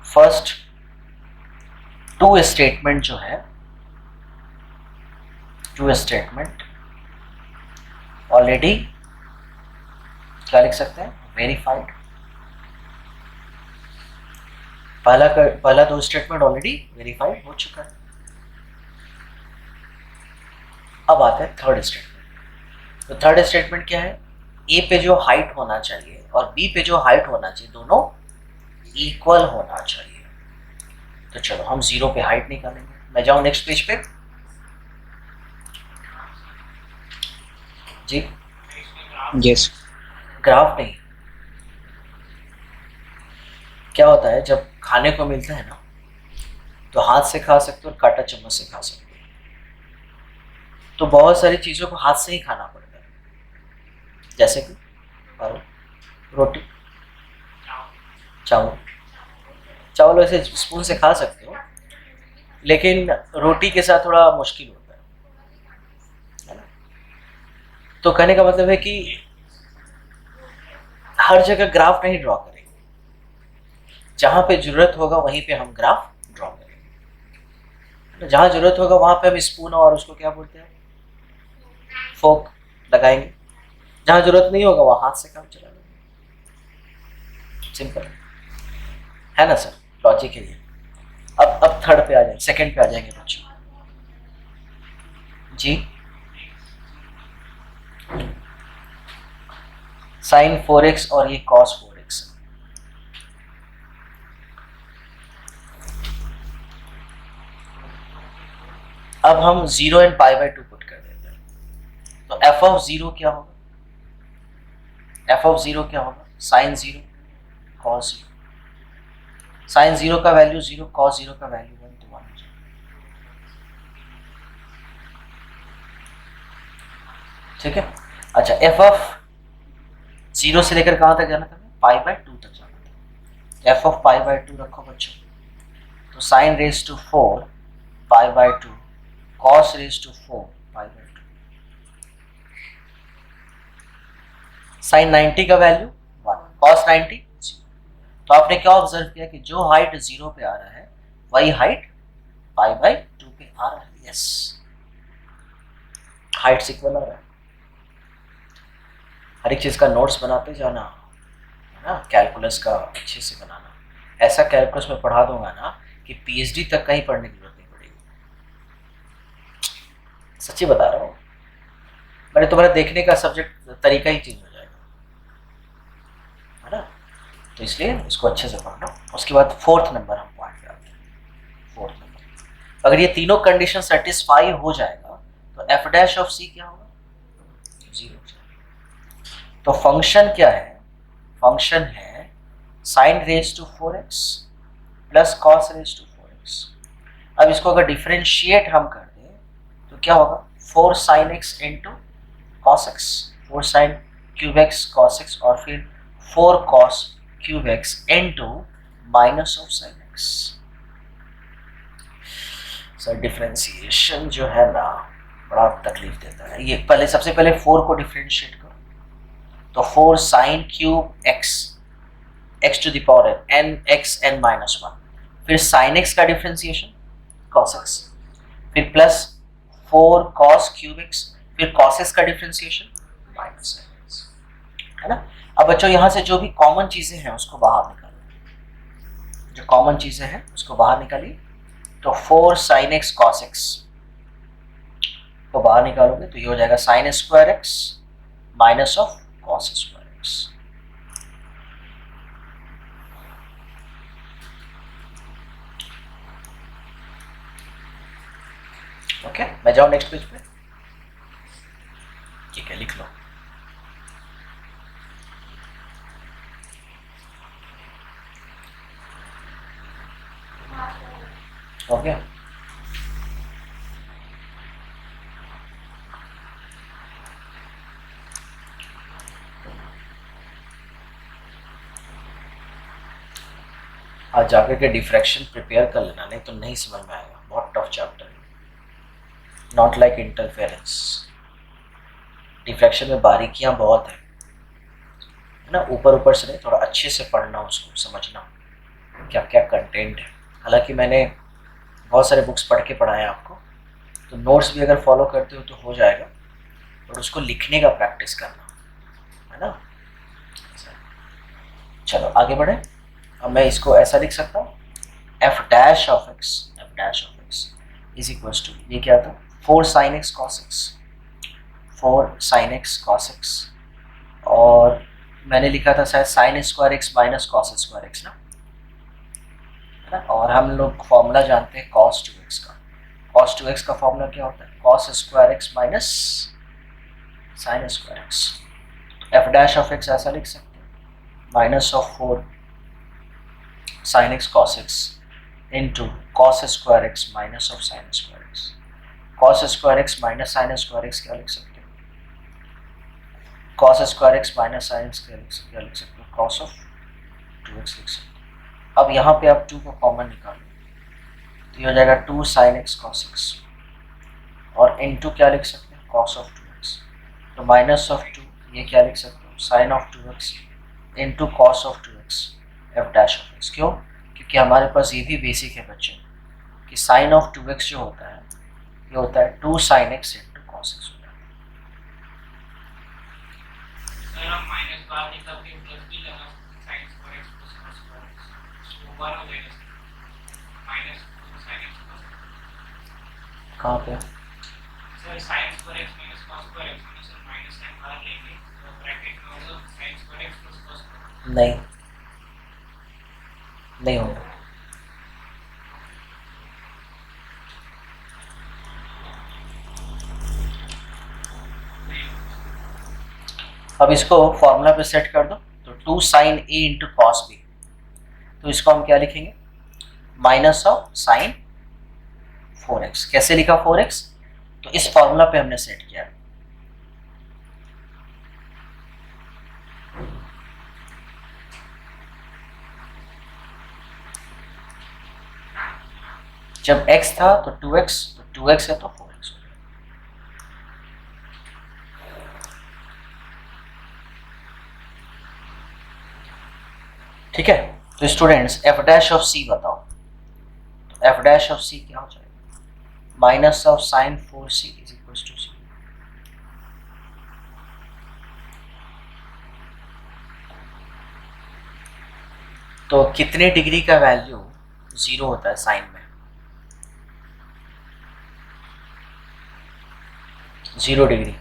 Speaker 1: फर्स्ट टू स्टेटमेंट जो है, टू स्टेटमेंट ऑलरेडी क्या लिख सकते हैं, वेरीफाइड। पहला दो स्टेटमेंट ऑलरेडी वेरीफाइड हो चुका है। अब आता है थर्ड स्टेटमेंट। तो थर्ड स्टेटमेंट क्या है, ए पे जो हाइट होना चाहिए और बी पे जो हाइट होना चाहिए दोनों इक्वल होना चाहिए। तो चलो हम 0 पे हाइट निकालेंगे। मैं जाऊं नेक्स्ट पेज पे जी।
Speaker 2: यस।
Speaker 1: ग्राफ नहीं, क्या होता है जब खाने को मिलता है ना, तो हाथ से खा सकते हो और कांटा चम्मच से खा सकते हो। तो बहुत सारी चीज़ों को हाथ से ही खाना पड़ता है, जैसे कि रोटी, चावल वैसे स्पून से खा सकते हो, लेकिन रोटी के साथ थोड़ा मुश्किल होता है ना। तो कहने का मतलब है कि हर जगह ग्राफ नहीं ड्रॉ करेंगे, जहां पे जरूरत होगा वहीं पे हम ग्राफ ड्रॉ करेंगे। जहां जरूरत होगा वहां पे हम स्पून और उसको क्या बोलते हैं, फोक लगाएंगे, जहां जरूरत नहीं होगा वहां हाथ से काम चला लेंगे, सिंपल है ना सर, लॉजिक है ये। अब थर्ड पे आ जाएंगे, सेकंड पे आ जाएंगे बच्चों जी। साइन 4x और ये cos 4x। अब हम 0 एंड पाई बाय 2 पुट कर देते हैं, तो f ऑफ 0 क्या होगा, f ऑफ 0 क्या होगा, साइन 0 cos 0, साइन 0 का वैल्यू 0, cos 0 का वैल्यू 1, तो 1 हो जाएगा। ठीक है, अच्छा f ऑफ 0 से लेकर कहां तक जाना था, पाई बाय 2 तक जाना था, f ऑफ पाई बाय 2 रखो बच्चों, तो sine raise to 4 pi by 2 cos raise to 4 pi by 2, sine 90 का वैल्यू 1, cos 90 0। तो आपने क्या ऑब्जर्व किया कि जो हाइट 0 पे आ रहा है वही हाइट पाई बाय 2 पे आ रहा है, यस, हाइट इक्वल आ रहा है। हर एक चीज का नोट्स बनाते जाना है ना, कैलकुलस का अच्छे से बनाना, ऐसा कैलकुलस में पढ़ा दूंगा ना कि पीएचडी तक कहीं पढ़ने की जरूरत नहीं पड़ेगी, सच्ची बता रहा हूँ। मैंने तुम्हारे देखने का सब्जेक्ट तरीका ही चेंज हो जाएगा, है ना, तो इसलिए इसको अच्छे से पढ़ना। उसके बाद फोर्थ नंबर हम पॉइंट पे आते हैं। फोर्थ नंबर, अगर ये तीनों कंडीशन सेटिस्फाई हो जाएगा तो एफ डैश ऑफ सी क्या होगा, 0 हो जाएगा। तो फंक्शन क्या है, फंक्शन है sine raise to 4x plus cos raise to 4x। अब इसको अगर डिफरेंशिएट हम कर दें तो क्या होगा, 4 sine x into cos x, 4 sine cube x cos x, और फिर 4 cos cube x into minus of sine x। Sir differentiation जो है ना बड़ा तकलीफ देता है, ये पहले सबसे पहले 4 को डिफरेंशिएट करो, तो 4 sine cube x to the power n x n minus 1, फिर साइन x का डिफरेंशिएशन cos x, फिर प्लस 4 cos क्यूब x, फिर cos x का डिफरेंशिएशन माइनस x, है ना। अब बच्चों यहाँ से जो भी कॉमन चीजें हैं उसको बाहर निकालो, जो कॉमन चीजें हैं उसको बाहर निकालिए, तो 4 साइन x cos x को बाहर निकालोगे तो ये हो जाएगा sine square x minus of cos square x। Okay, मैं जाऊं नेक्स्ट पेज पे, ठीक है, लिख लो। हो गया, आज जाकर के डिफ्रैक्शन प्रिपेयर कर लेना, नहीं तो नहीं समझ में आएगा, बहुत टफ चैप्टर है, नॉट लाइक इंटरफेरेंस। डिफ्रैक्शन में बारीकियां बहुत है ना, ऊपर ऊपर से नहीं, थोड़ा अच्छे से पढ़ना, उसको समझना क्या क्या कंटेंट है। हालांकि मैंने बहुत सारे बुक्स पढ़ के पढ़ाए आपको, तो नोट्स भी अगर फॉलो करते हो तो हो जाएगा, और उसको लिखने का प्रैक्टिस करना, है ना। चलो आगे बढ़े, अब मैं इसको ऐसा लिख सकता हूँ, f dash of x is equal to, ये क्या था, 4 sine x cos x, 4 sine x cos x, और मैंने लिखा था शायद sine square x minus cos square x ना, और हम लोग फॉर्मूला जानते हैं cos 2x का, cos 2x का फॉर्मूला क्या होता है, cos square x minus sine square x. F dash of x ऐसा लिख सकते हैं, minus of 4 sine x cos x into cos square x minus of sine square x. Cos square x minus sine square x क्या लिख सकते हैं, cos square x minus sine क्या लिख सकते हो, कॉस ऑफ 2x लिख सकते हो। अब यहाँ पे आप 2 को कॉमन निकालो, तो ये हो जाएगा 2 साइन एक्स कॉस एक्स, और इनटू क्या लिख सकते हैं, कॉस ऑफ 2x, तो माइनस ऑफ 2, ये क्या लिख सकते हो, sine of 2x into cos of 2x f dash of x. क्यों, क्योंकि हमारे पास ये भी बेसिक है बच्चों कि साइन ऑफ 2x जो होता है ये होता है 2 sine x into cos x होता है।
Speaker 3: अगर हम माइनस बाहर निकाल के प्लस भी लगा sin square x plus cos square x तो बार हो जाएगा माइनस sin x प्लस
Speaker 1: कहाँ पे
Speaker 3: sir sin square x minus cos square x में सर माइनस साइन बाहर लेंगे तो ब्रैकेट में होगा sin square x plus cos square
Speaker 1: नहीं नहीं होगा। अब इसको फॉर्मूला पे सेट कर दो तो 2 sin a into cos b, तो इसको हम क्या लिखेंगे माइनस ऑफ साइन 4x। कैसे लिखा 4x, तो इस फॉर्मूला पे हमने सेट किया। जब x था तो 2x, तो 2x है तो 4x। ठीक है, तो students f dash of c बताओ, तो f डैश ऑफ c क्या हो जाएगा minus of sine 4c is equal to c। तो कितने डिग्री का वैल्यू 0 होता है साइन में 0 डिग्री।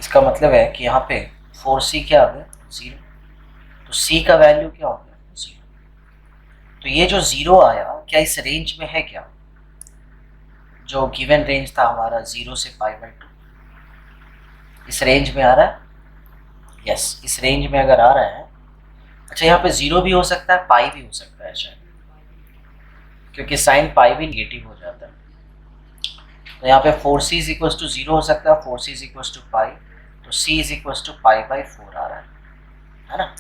Speaker 1: इसका मतलब है कि यहाँ पे 4c क्या आ गया 0, तो c का वैल्यू क्या हो गया 0। तो ये जो 0 आया क्या इस रेंज में है क्या, जो गिवन रेंज था हमारा 0 से π/2, इस रेंज में आ रहा है। यस, इस रेंज में अगर आ रहा है, अच्छा यहाँ पे 0 भी हो सकता है पाई भी हो सकता है शायद, क्योंकि साइन पाई भी नेगेटिव हो जाता है। तो यहाँ पे 4c इज इक्वल टू 0 हो सकता है, 4c इज इक्वल टू पाई, तो c इज इक्वल टू π/4 आ रहा है ना।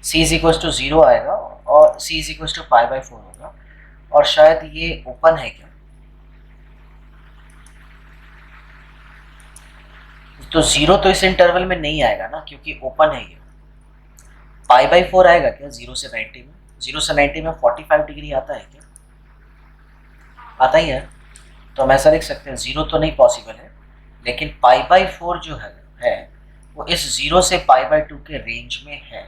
Speaker 1: c इज इक्वल टू 0 आएगा और c इज इक्वल टू π/4 होगा, और शायद ये ओपन है क्या, तो 0 तो इस इंटरवल में नहीं आएगा ना क्योंकि ओपन है ये। π/4 आएगा क्या 0 से 90 में, 0 से 90 में 45 डिग्री आता है क्या, आता ही है। तो हम ऐसा लिख सकते हैं 0 तो नहीं पॉसिबल है, लेकिन π/4 जो है वो इस 0 से π/2 के रेंज में है।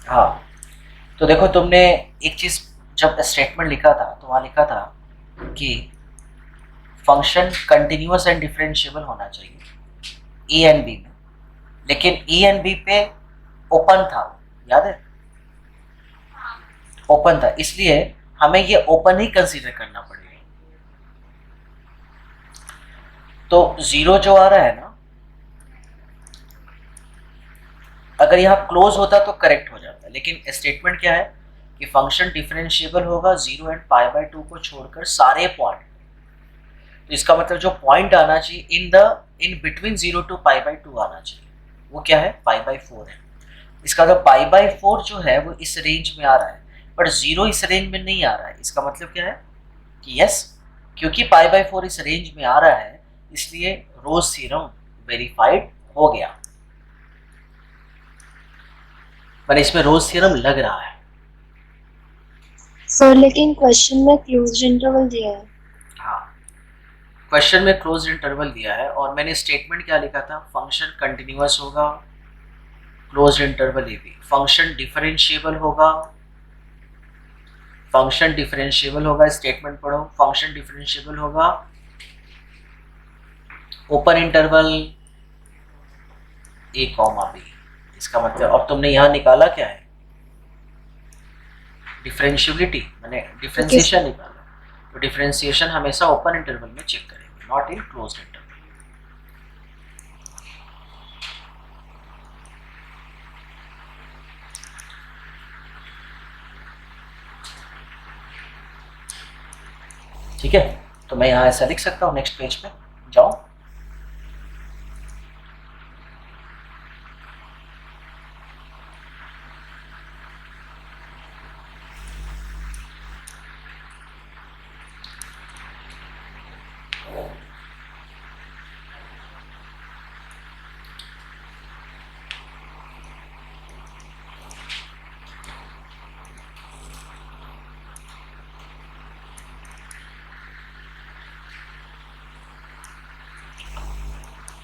Speaker 1: हाँ, तो देखो तुमने एक चीज जब स्टेटमेंट लिखा था तो वहां लिखा था कि फंक्शन कंटिन्यूअस एंड डिफरेंशिएबल होना चाहिए ए एंड बी में, लेकिन ए एंड बी पे ओपन था, याद है ओपन था, इसलिए हमें ये ओपन ही कंसीडर करना पड़ेगा। तो 0 जो आ रहा है ना, अगर यहाँ क्लोज होता तो करेक्ट हो जाता, लेकिन स्टेटमेंट क्या है कि फंक्शन डिफरेंशिएबल होगा 0 एंड π/2 को छोड़कर सारे पॉइंट। तो इसका मतलब जो पॉइंट आना चाहिए इन बिटवीन 0 टू π/2 आना चाहिए, वो क्या है π/4 है। इसका मतलब π/4 जो है वो इस रेंज में आ रहा है, बट 0 इस रेंज में नहीं आ रहा है। इसका मतलब क्या है कि यस, क्योंकि π/4 इस रेंज में आ रहा है इसलिए रोज थ्योरम वेरीफाइड हो गया, पर इसमें रोज थ्योरम लग रहा है।
Speaker 4: सर लेकिन क्वेश्चन में क्लोज्ड इंटरवल दिया है।
Speaker 1: हाँ, क्वेश्चन में क्लोज इंटरवल दिया है और मैंने स्टेटमेंट क्या लिखा था, फंक्शन कंटिन्यूअस होगा close interval a b, function differentiable होगा, फंक्शन डिफरेंशिएबल होगा, स्टेटमेंट पढ़ो, फंक्शन डिफरेंशिएबल होगा open interval a comma b. इसका मतलब अब तुमने यहां निकाला क्या है डिफरेंशियबिलिटी, मैंने डिफरेंशिएशन निकाला, तो डिफरेंशिएशन हमेशा ओपन इंटरवल में चेक करेंगे, नॉट इन क्लोज्ड इंटरवल। ठीक है, तो मैं यहाँ ऐसा लिख सकता हूँ, नेक्स्ट पेज पे जाओ।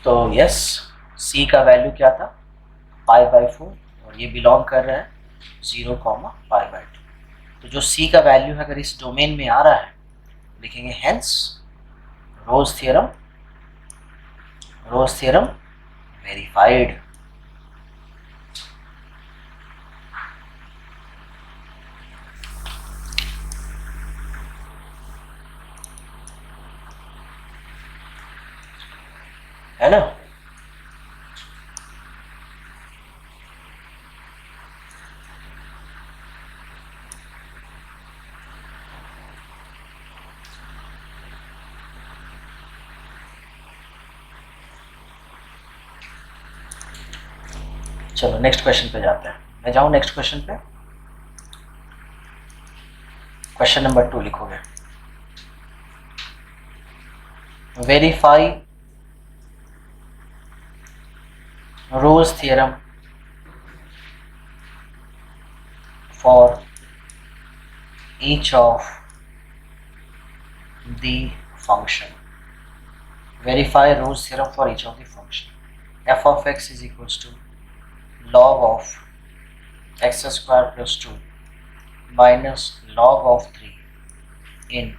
Speaker 1: तो यस, सी का वैल्यू क्या था, π/4, और ये बिलोंग कर रहा है 0, π/2। तो जो सी का वैल्यू है अगर इस डोमेन में आ रहा है, लिखेंगे हेंस रोज थ्योरम वेरीफाइड। है ना? चलो नेक्स्ट क्वेश्चन पे जाते हैं। मैं जाऊं नेक्स्ट क्वेश्चन पे। क्वेश्चन नंबर 2 लिखोगे, verify Rolle's theorem for each of the function. Verify Rolle's theorem for each of the function. f of x is equals to log of x square plus 2 minus log of 3 in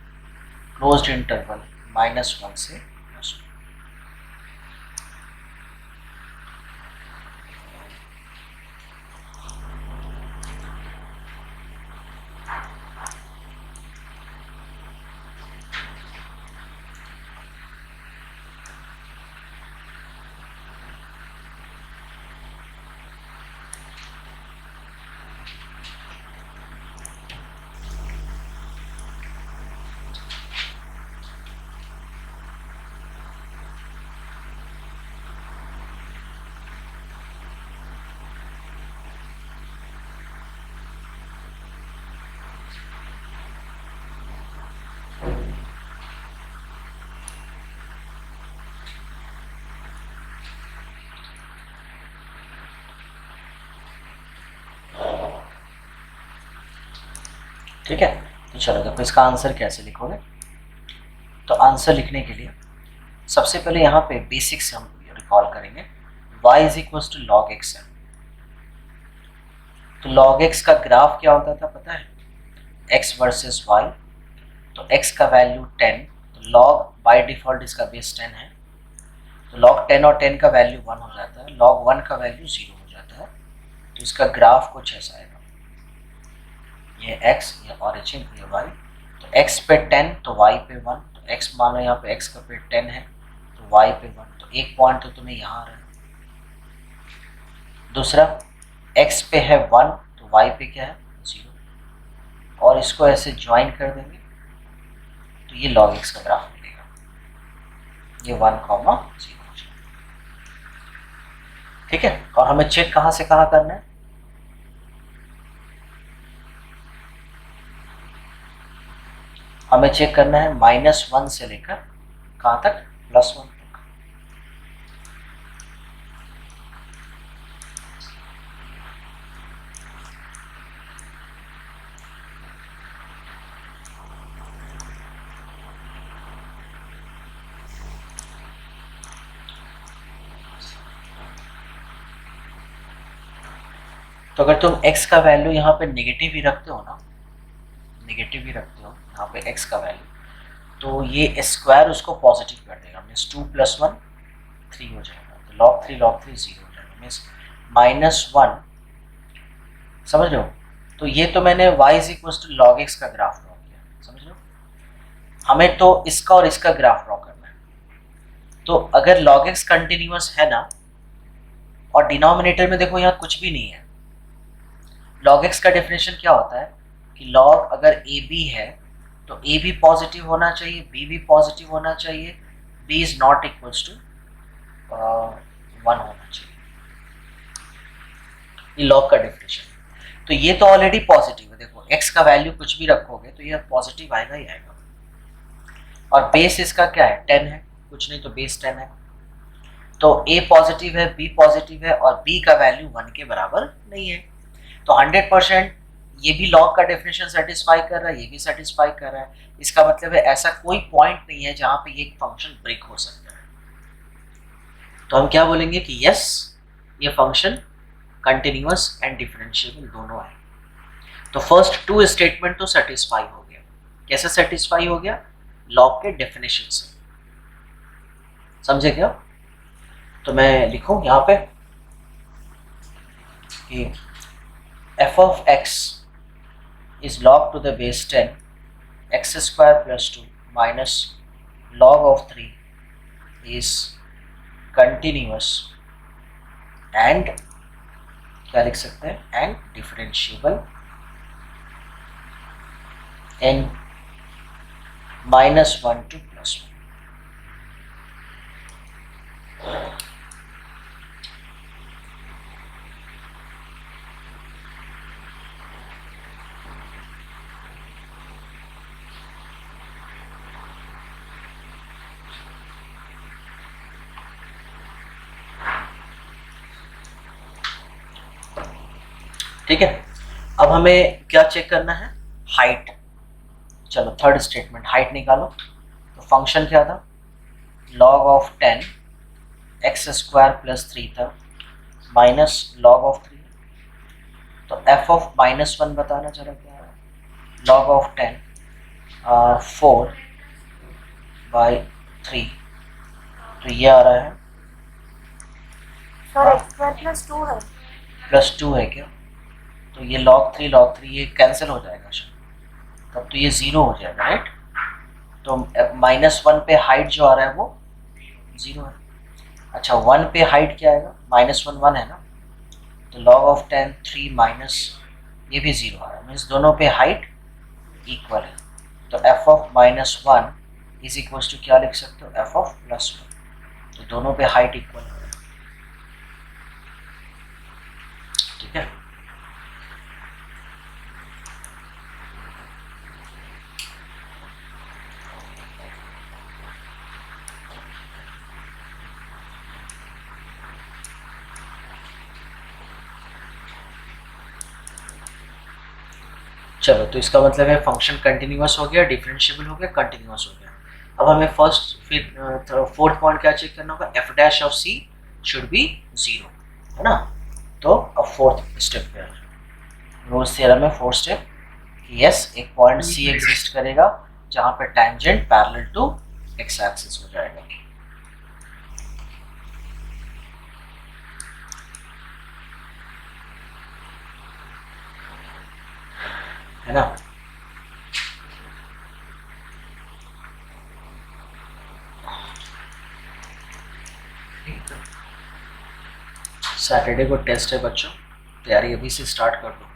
Speaker 1: closed interval -1 से +2। ठीक है, तो चलो देखो इसका answer कैसे लिखोगे। तो आंसर लिखने के लिए सबसे पहले यहाँ पे बेसिक्स हम रिकॉल करेंगे। y is equal to log x है, तो लॉग एक्स का ग्राफ क्या होता था पता है, x वर्सेस y। तो x का वैल्यू 10, तो लॉग बाय डिफॉल्ट इसका बेस 10 है, तो लॉग 10 और 10 का वैल्यू 1 हो जाता है, लॉग 1 का वैल्यू 0 हो जाता है। तो इसका ग्राफ कुछ ऐसा आएगा, ये x, ये ऑरिजिन, ये y। तो x पे 10 तो y पे 1, तो x मानो यहाँ पे x का पे 10 है तो y पे 1, तो एक पॉइंट तो तुम्हें यहाँ आ रहा है। दूसरा x पे है 1 तो y पे क्या है 0, और इसको ऐसे ज्वाइन कर देंगे तो ये log x का ग्राफ मिलेगा, ये 1, 0। ठीक है, और हमें चेक कहाँ से कहाँ करना है, हमें चेक करना है -1 से लेकर कहाँ तक, +1 तक। तो अगर तुम x का वैल्यू यहाँ पे नेगेटिव ही रखते हो ना, नेगेटिव ही रखते हो यहाँ पे x का वैल्यू, तो ये स्क्वायर उसको पॉजिटिव कर देगा, मीन्स 2 + 1 3 हो जाएगा, तो log 3 0 हो जाएगा, मीन्स -1। समझ रहे हो? तो ये तो मैंने y = log x का ग्राफ ड्रॉ किया, समझ रहे हो? हमें तो इसका और इसका ग्राफ ड्रॉ करना है। तो अगर log x कंटिन्यूअस है ना, और डिनोमिनेटर में देखो यहाँ कुछ भी नहीं है, log x का डेफिनेशन क्या होता है कि log अगर a b है तो a भी पॉजिटिव होना चाहिए, b भी पॉजिटिव होना चाहिए, b is not equals to 1 होना चाहिए। ये log का डेफिनेशन। तो ये तो ऑलरेडी पॉजिटिव है, देखो x का वैल्यू कुछ भी रखोगे तो ये पॉजिटिव आएगा ही आएगा। और बेस इसका क्या है, 10 है, कुछ नहीं तो बेस 10 है। तो a पॉजिटिव है, b पॉजिटिव है, और b का वैल्यू 1 के बराबर नहीं है। तो 100% ये भी लॉग का डेफिनेशन सेटिस्फाई कर रहा है, ये भी सेटिस्फाई कर रहा है। इसका मतलब है ऐसा कोई पॉइंट नहीं है जहां पे ये फंक्शन ब्रेक हो सकता है। तो हम क्या बोलेंगे कि यस ये फंक्शन कंटिन्यूअस एंड डिफरेंशिएबल दोनों है। तो फर्स्ट टू स्टेटमेंट तो सेटिस्फाई हो गया। कैसे सेटिस्फाई हो गया? लॉग के डेफिनेशन से। समझे क्या? तो मैं लिखूं यहाँ पे कि f of x is log to the base 10 x square plus 2 minus log of 3 is continuous and क्या लिख सकते हैं? and differentiable in -1 to +1। ठीक है, अब हमें क्या चेक करना है? हाइट। चलो थर्ड स्टेटमेंट, हाइट निकालो। तो फंक्शन क्या था? log of 10 x square plus 3 था माइनस log of 3। तो f of -1 बताना जरा क्या है? log of 10 4 by 3, तो ये आ रहा है
Speaker 4: सर x स्क्वायर प्लस 2 है।
Speaker 1: +2 है क्या? तो ये log 3 ये कैंसिल हो जाएगा शायद, तब तो ये 0 हो जाएगा, राइट? तो -1 पे हाइट जो आ रहा है वो 0 है। अच्छा 1 पे हाइट क्या आएगा? -1 1 है ना, तो log of 10 3 माइनस ये भी 0 आ रहा है, मीन्स दोनों पे हाइट इक्वल है। तो f of -1 is equals to क्या लिख सकते हो? f of +1। तो दोनों पे हाइट इक्वल है, ठीक है। चलो तो इसका मतलब है फंक्शन कंटिन्यूअस हो गया, डिफरेंशिएबल हो गया, कंटिन्यूअस हो गया। अब हमें फर्स्ट फिर फोर्थ पॉइंट क्या चेक करना होगा? f dash of c should be 0, है ना। तो अब फोर्थ स्टेप पे रोल्स थ्योरम में फोर्थ स्टेप, यस एक पॉइंट c एग्जिस्ट करेगा जहां पे tangent parallel to x axis हो जाएगा। है ना। सैटरडे को टेस्ट है बच्चों, तैयारी अभी से स्टार्ट कर दो,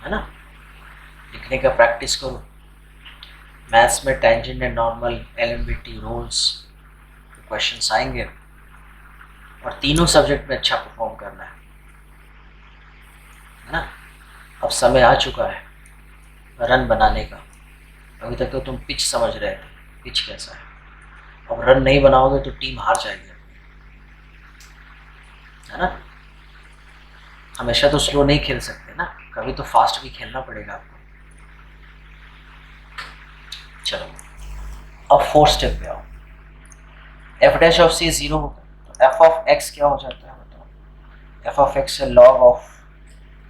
Speaker 1: है ना। लिखने का प्रैक्टिस करो। मैथ्स में tangent and normal, LMVT, Rolle's questions आएंगे और तीनों सब्जेक्ट में अच्छा परफॉर्म करना है ना। अब समय आ चुका है रन बनाने का। अभी तक तो तुम पिच समझ रहे थे, पिच कैसा है। अब रन नहीं बनाओगे तो टीम हार जाएगी, है ना। हमेशा तो स्लो नहीं खेल सकते ना, कभी तो फास्ट भी खेलना पड़ेगा आपको। चलो अब फोर्थ स्टेप पे आओ। f डैश ऑफ c 0 होगा तो f ऑफ x क्या हो जाता है बताओ? f ऑफ x है log of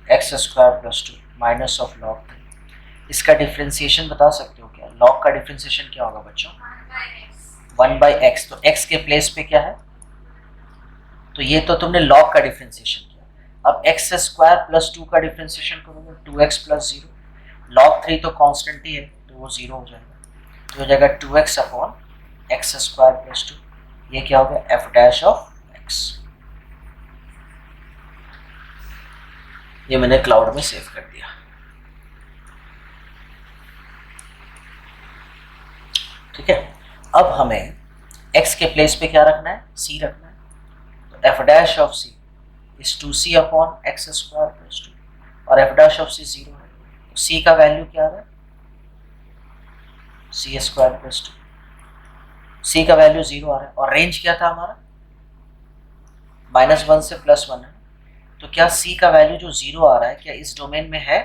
Speaker 1: x square plus 2 minus of log 3। इसका डिफरेंशिएशन बता सकते हो क्या? log का डिफरेंशिएशन क्या होगा बच्चों? 1/x। तो x के प्लेस पे क्या है? तो ये तो तुमने log का डिफरेंशिएशन किया। अब x स्क्वायर प्लस 2 का डिफरेंशिएशन करोगे 2x प्लस 0। log 3 तो कांस्टेंट ही है तो वो 0 हो जाएगा, तो हो जाएगा 2x upon x square plus 2। ये क्या हो गया? f dash of x। ये मैंने क्लाउड में सेव कर दिया, ठीक है। अब हमें x के प्लेस पे क्या रखना है? c रखना है। तो f dash of c is 2c upon x square plus 2 और f डैश ऑफ c 0 है, तो c का वैल्यू क्या आ रहा है? c square plus 2। c का वैल्यू 0 आ रहा है और रेंज क्या था हमारा? -1 से +1 है। तो क्या c का वैल्यू जो 0 आ रहा है क्या इस डोमेन में है?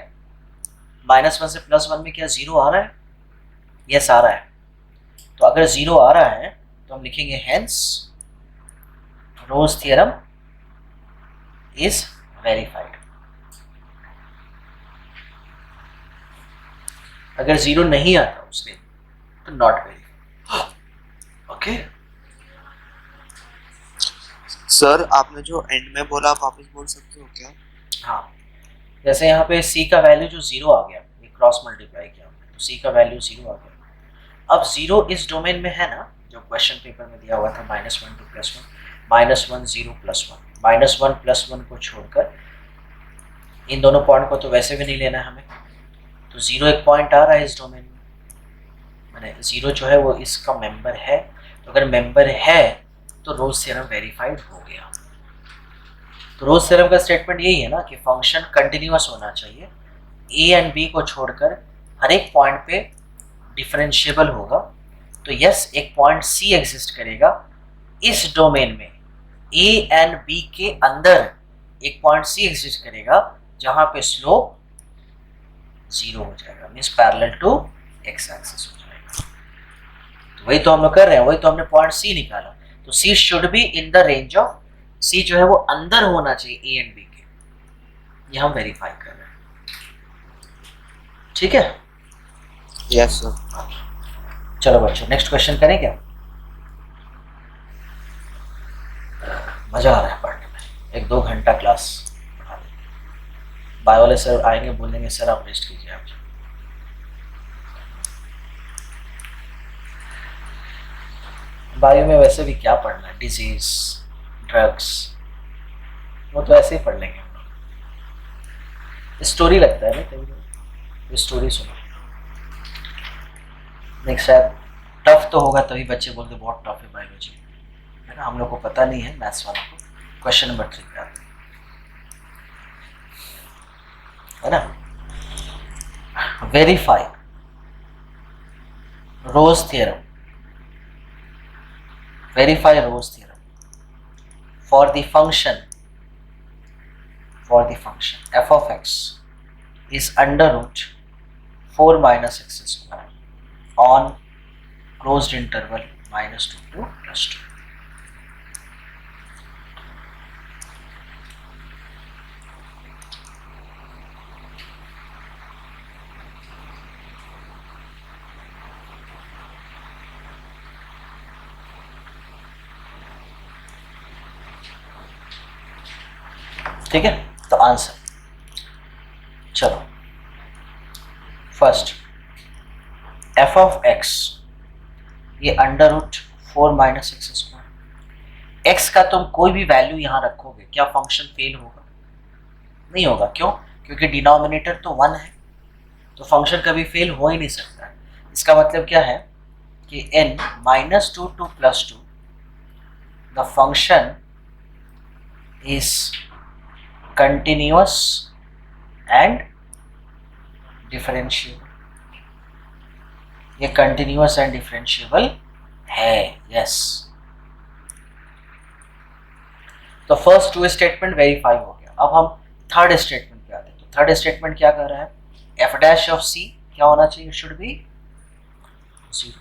Speaker 1: -1 से +1 में क्या 0 आ रहा है? यस आ रहा है। तो अगर 0 आ रहा है तो हम लिखेंगे hence Rolle's theorem is verified. अगर 0 नहीं आता उसमें तो नॉट वेरीफाइड। ओके
Speaker 5: सर आपने जो एंड में बोला आप वापस बोल सकते हो क्या?
Speaker 1: हाँ, जैसे यहाँ पे c का वैल्यू जो 0 आ गया, ये क्रॉस मल्टीप्लाई किया हमने, तो c का वैल्यू 0 आ गया। अब 0 इस डोमेन में है ना, जो क्वेश्चन पेपर में दिया हुआ था -1 to +1, -1 0 +1, -1 +1 को छोड़कर इन दोनों पॉइंट को तो वैसे भी नहीं लेना है हमें, तो 0 एक पॉइंट आ रहा है इस डोमेन में, मैंने 0 जो है वो इसका मेंबर है, तो अगर मेंबर है तो रोज थ्योरम वेरीफाइड हो गया। तो रोज थ्योरम का स्टेटमेंट यही है ना कि फंक्शन कंटिन्यूअस होना चाहिए, ए एंड बी को छोड़कर हर एक पॉइंट पे डिफरेंशिएबल होगा। तो यस, एक पॉइंट सी एग्जिस्ट करेगा इस डोमेन में, ए एंड बी के अंदर एक पॉइंट सी एग्जिस्ट करेगा जहां पे स्लोप 0 हो जाएगा, means parallel to x axis हो जाएगा। तो वही तो हम लोग कर रहे हैं, वही तो हमने पॉइंट सी निकाला। तो C should be in the range of, C जो है वो अंदर होना चाहिए ए एंड बी के, ये हम वेरीफाई कर रहे हैं। ठीक है,
Speaker 5: यस सर।
Speaker 1: चलो बच्चों नेक्स्ट क्वेश्चन करें क्या? मजा आ रहा है पढ़ने में, 1-2 घंटा क्लास पढ़ा देंगे। बायो वाले सर आएंगे, बोलेंगे सर आप रेस्ट कीजिए आप। बायो में वैसे भी क्या पढ़ना है, डिजीज, ड्रग्स, वो तो ऐसे ही पढ़ लेंगे हम लोग। स्टोरी लगता है ना कभी, स्टोरी सुनो। नेक्स्ट शायद टफ तो होगा, तभी बच्चे बोलते बहुत टफ है बायोलॉजी, है ना, हम लोग को पता नहीं है मैथ्स वालों को। क्वेश्चन नंबर 3 पे आते है ना, verify Rolle's theorem, verify Ro's theorem for the function f of x is under root 4 minus x square on closed interval -2 to +2। ठीक है, तो आंसर चलो, फर्स्ट f ऑफ x ये under root 4 minus x square, x का तुम कोई भी value यहां रखोगे, क्या फंक्शन फेल होगा? नहीं होगा। क्यों? क्योंकि डिनोमिनेटर तो 1 है, तो फंक्शन कभी फेल हो ही नहीं सकता। इसका मतलब क्या है कि n -2 to +2 the function is continuous and differentiable, ये continuous and differentiable है। यस, तो फर्स्ट 2 स्टेटमेंट वेरीफाई हो गया। अब हम थर्ड स्टेटमेंट पे आते हैं। तो थर्ड स्टेटमेंट क्या कर रहा है, f डैश ऑफ c क्या होना चाहिए, शुड बी 0।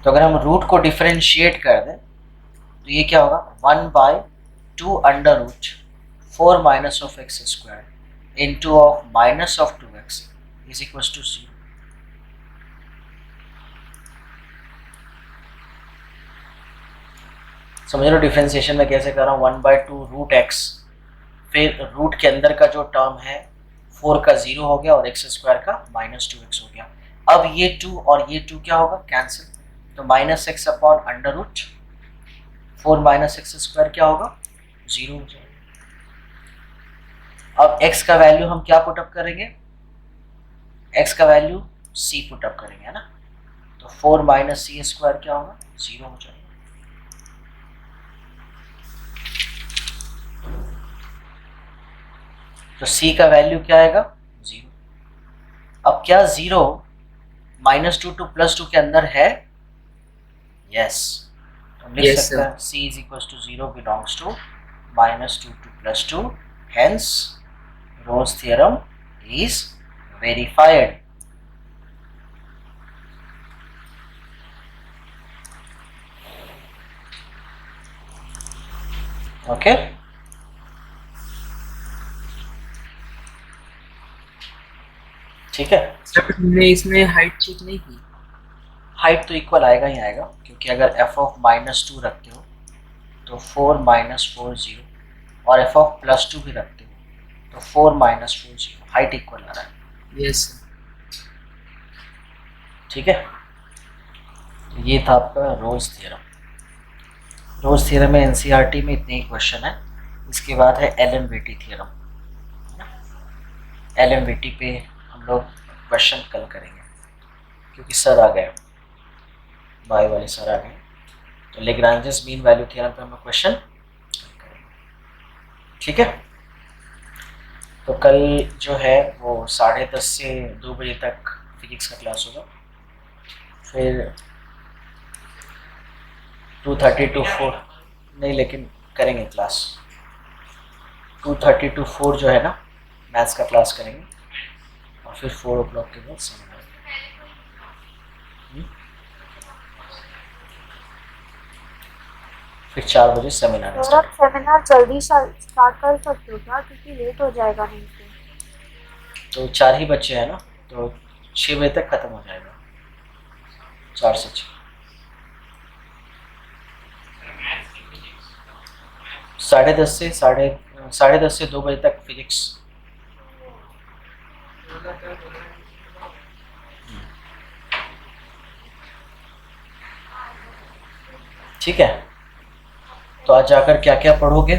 Speaker 1: तो अगर हम रूट को डिफरेंशिएट कर दें तो ये क्या होगा, 1/2 under root 4 minus of x square into of minus of 2x is equals to 0। समझ लो डिफरेंशिएशन में कैसे कर रहा हूँ, 1/2 रूट एक्स, फिर रूट के अंदर का जो टर्म है 4 का 0 हो गया और x स्क्वायर का -2x हो गया। अब ये 2 और ये 2 क्या होगा, कैंसिल, तो -x upon under root 4 minus x square क्या होगा, 0 हो जाएगा। अब x का वैल्यू हम क्या पुटअप करेंगे, x का वैल्यू c पुटअप करेंगे, है ना, तो 4 माइनस सी स्क्वायर क्या होगा, 0 हो जाएगा। तो c का वैल्यू क्या आएगा, 0। अब क्या 0 -2 to +2 के अंदर है, यस, तो लिख सकते हैं c is equals to 0 belongs to -2 to +2, hence Ro's theorem is verified। Okay, ठीक है।
Speaker 6: सर हमने इसमें हाइट चेक नहीं की।
Speaker 1: हाइट तो इक्वल आएगा ही आएगा, क्योंकि अगर एफ ऑफ -2 रखते हो तो 4 - 4 0, और एफ ऑफ +2 भी रखते हो तो 4 - 4 0, हाइट इक्वल आ रहा है।
Speaker 6: यस
Speaker 1: ठीक है, ये था आपका रोल्स थ्योरम। रोल्स थ्योरम में एनसीईआरटी में इतने ही क्वेश्चन है। इसके बाद है एलएमवीटी थ्योरम। एलएमवीटी पे हम लोग क्वेश्चन कल करेंगे, क्योंकि सर आ गए, बाय वाले सर आ गए, तो लेग्रांजेस मीन वैल्यू थ्योरम पे हम लोग क्वेश्चन करेंगे। ठीक है, तो कल जो है वो 10:30 से 2 बजे तक फिजिक्स का क्लास होगा। फिर 2:30 to 4 नहीं, लेकिन करेंगे क्लास। 2:30 to 4 जो है ना, मैथ्स का क्लास करेंगे, और फिर 4 o'clock के बाद सेमिनार। फिर 4 बजे सेमिनार
Speaker 7: सर आप सेमिनार जल्दी स्टार्ट कर सकते हो क्या, क्योंकि लेट हो जाएगा नहीं तो।
Speaker 1: 4 ही बच्चे हैं ना, तो 6 बजे तक ख़त्म हो जाएगा, 4 से 6। 10:30 से 10:30 से 2 बजे तक फिजिक्स। ठीक है, तो आज जाकर क्या क्या पढ़ोगे?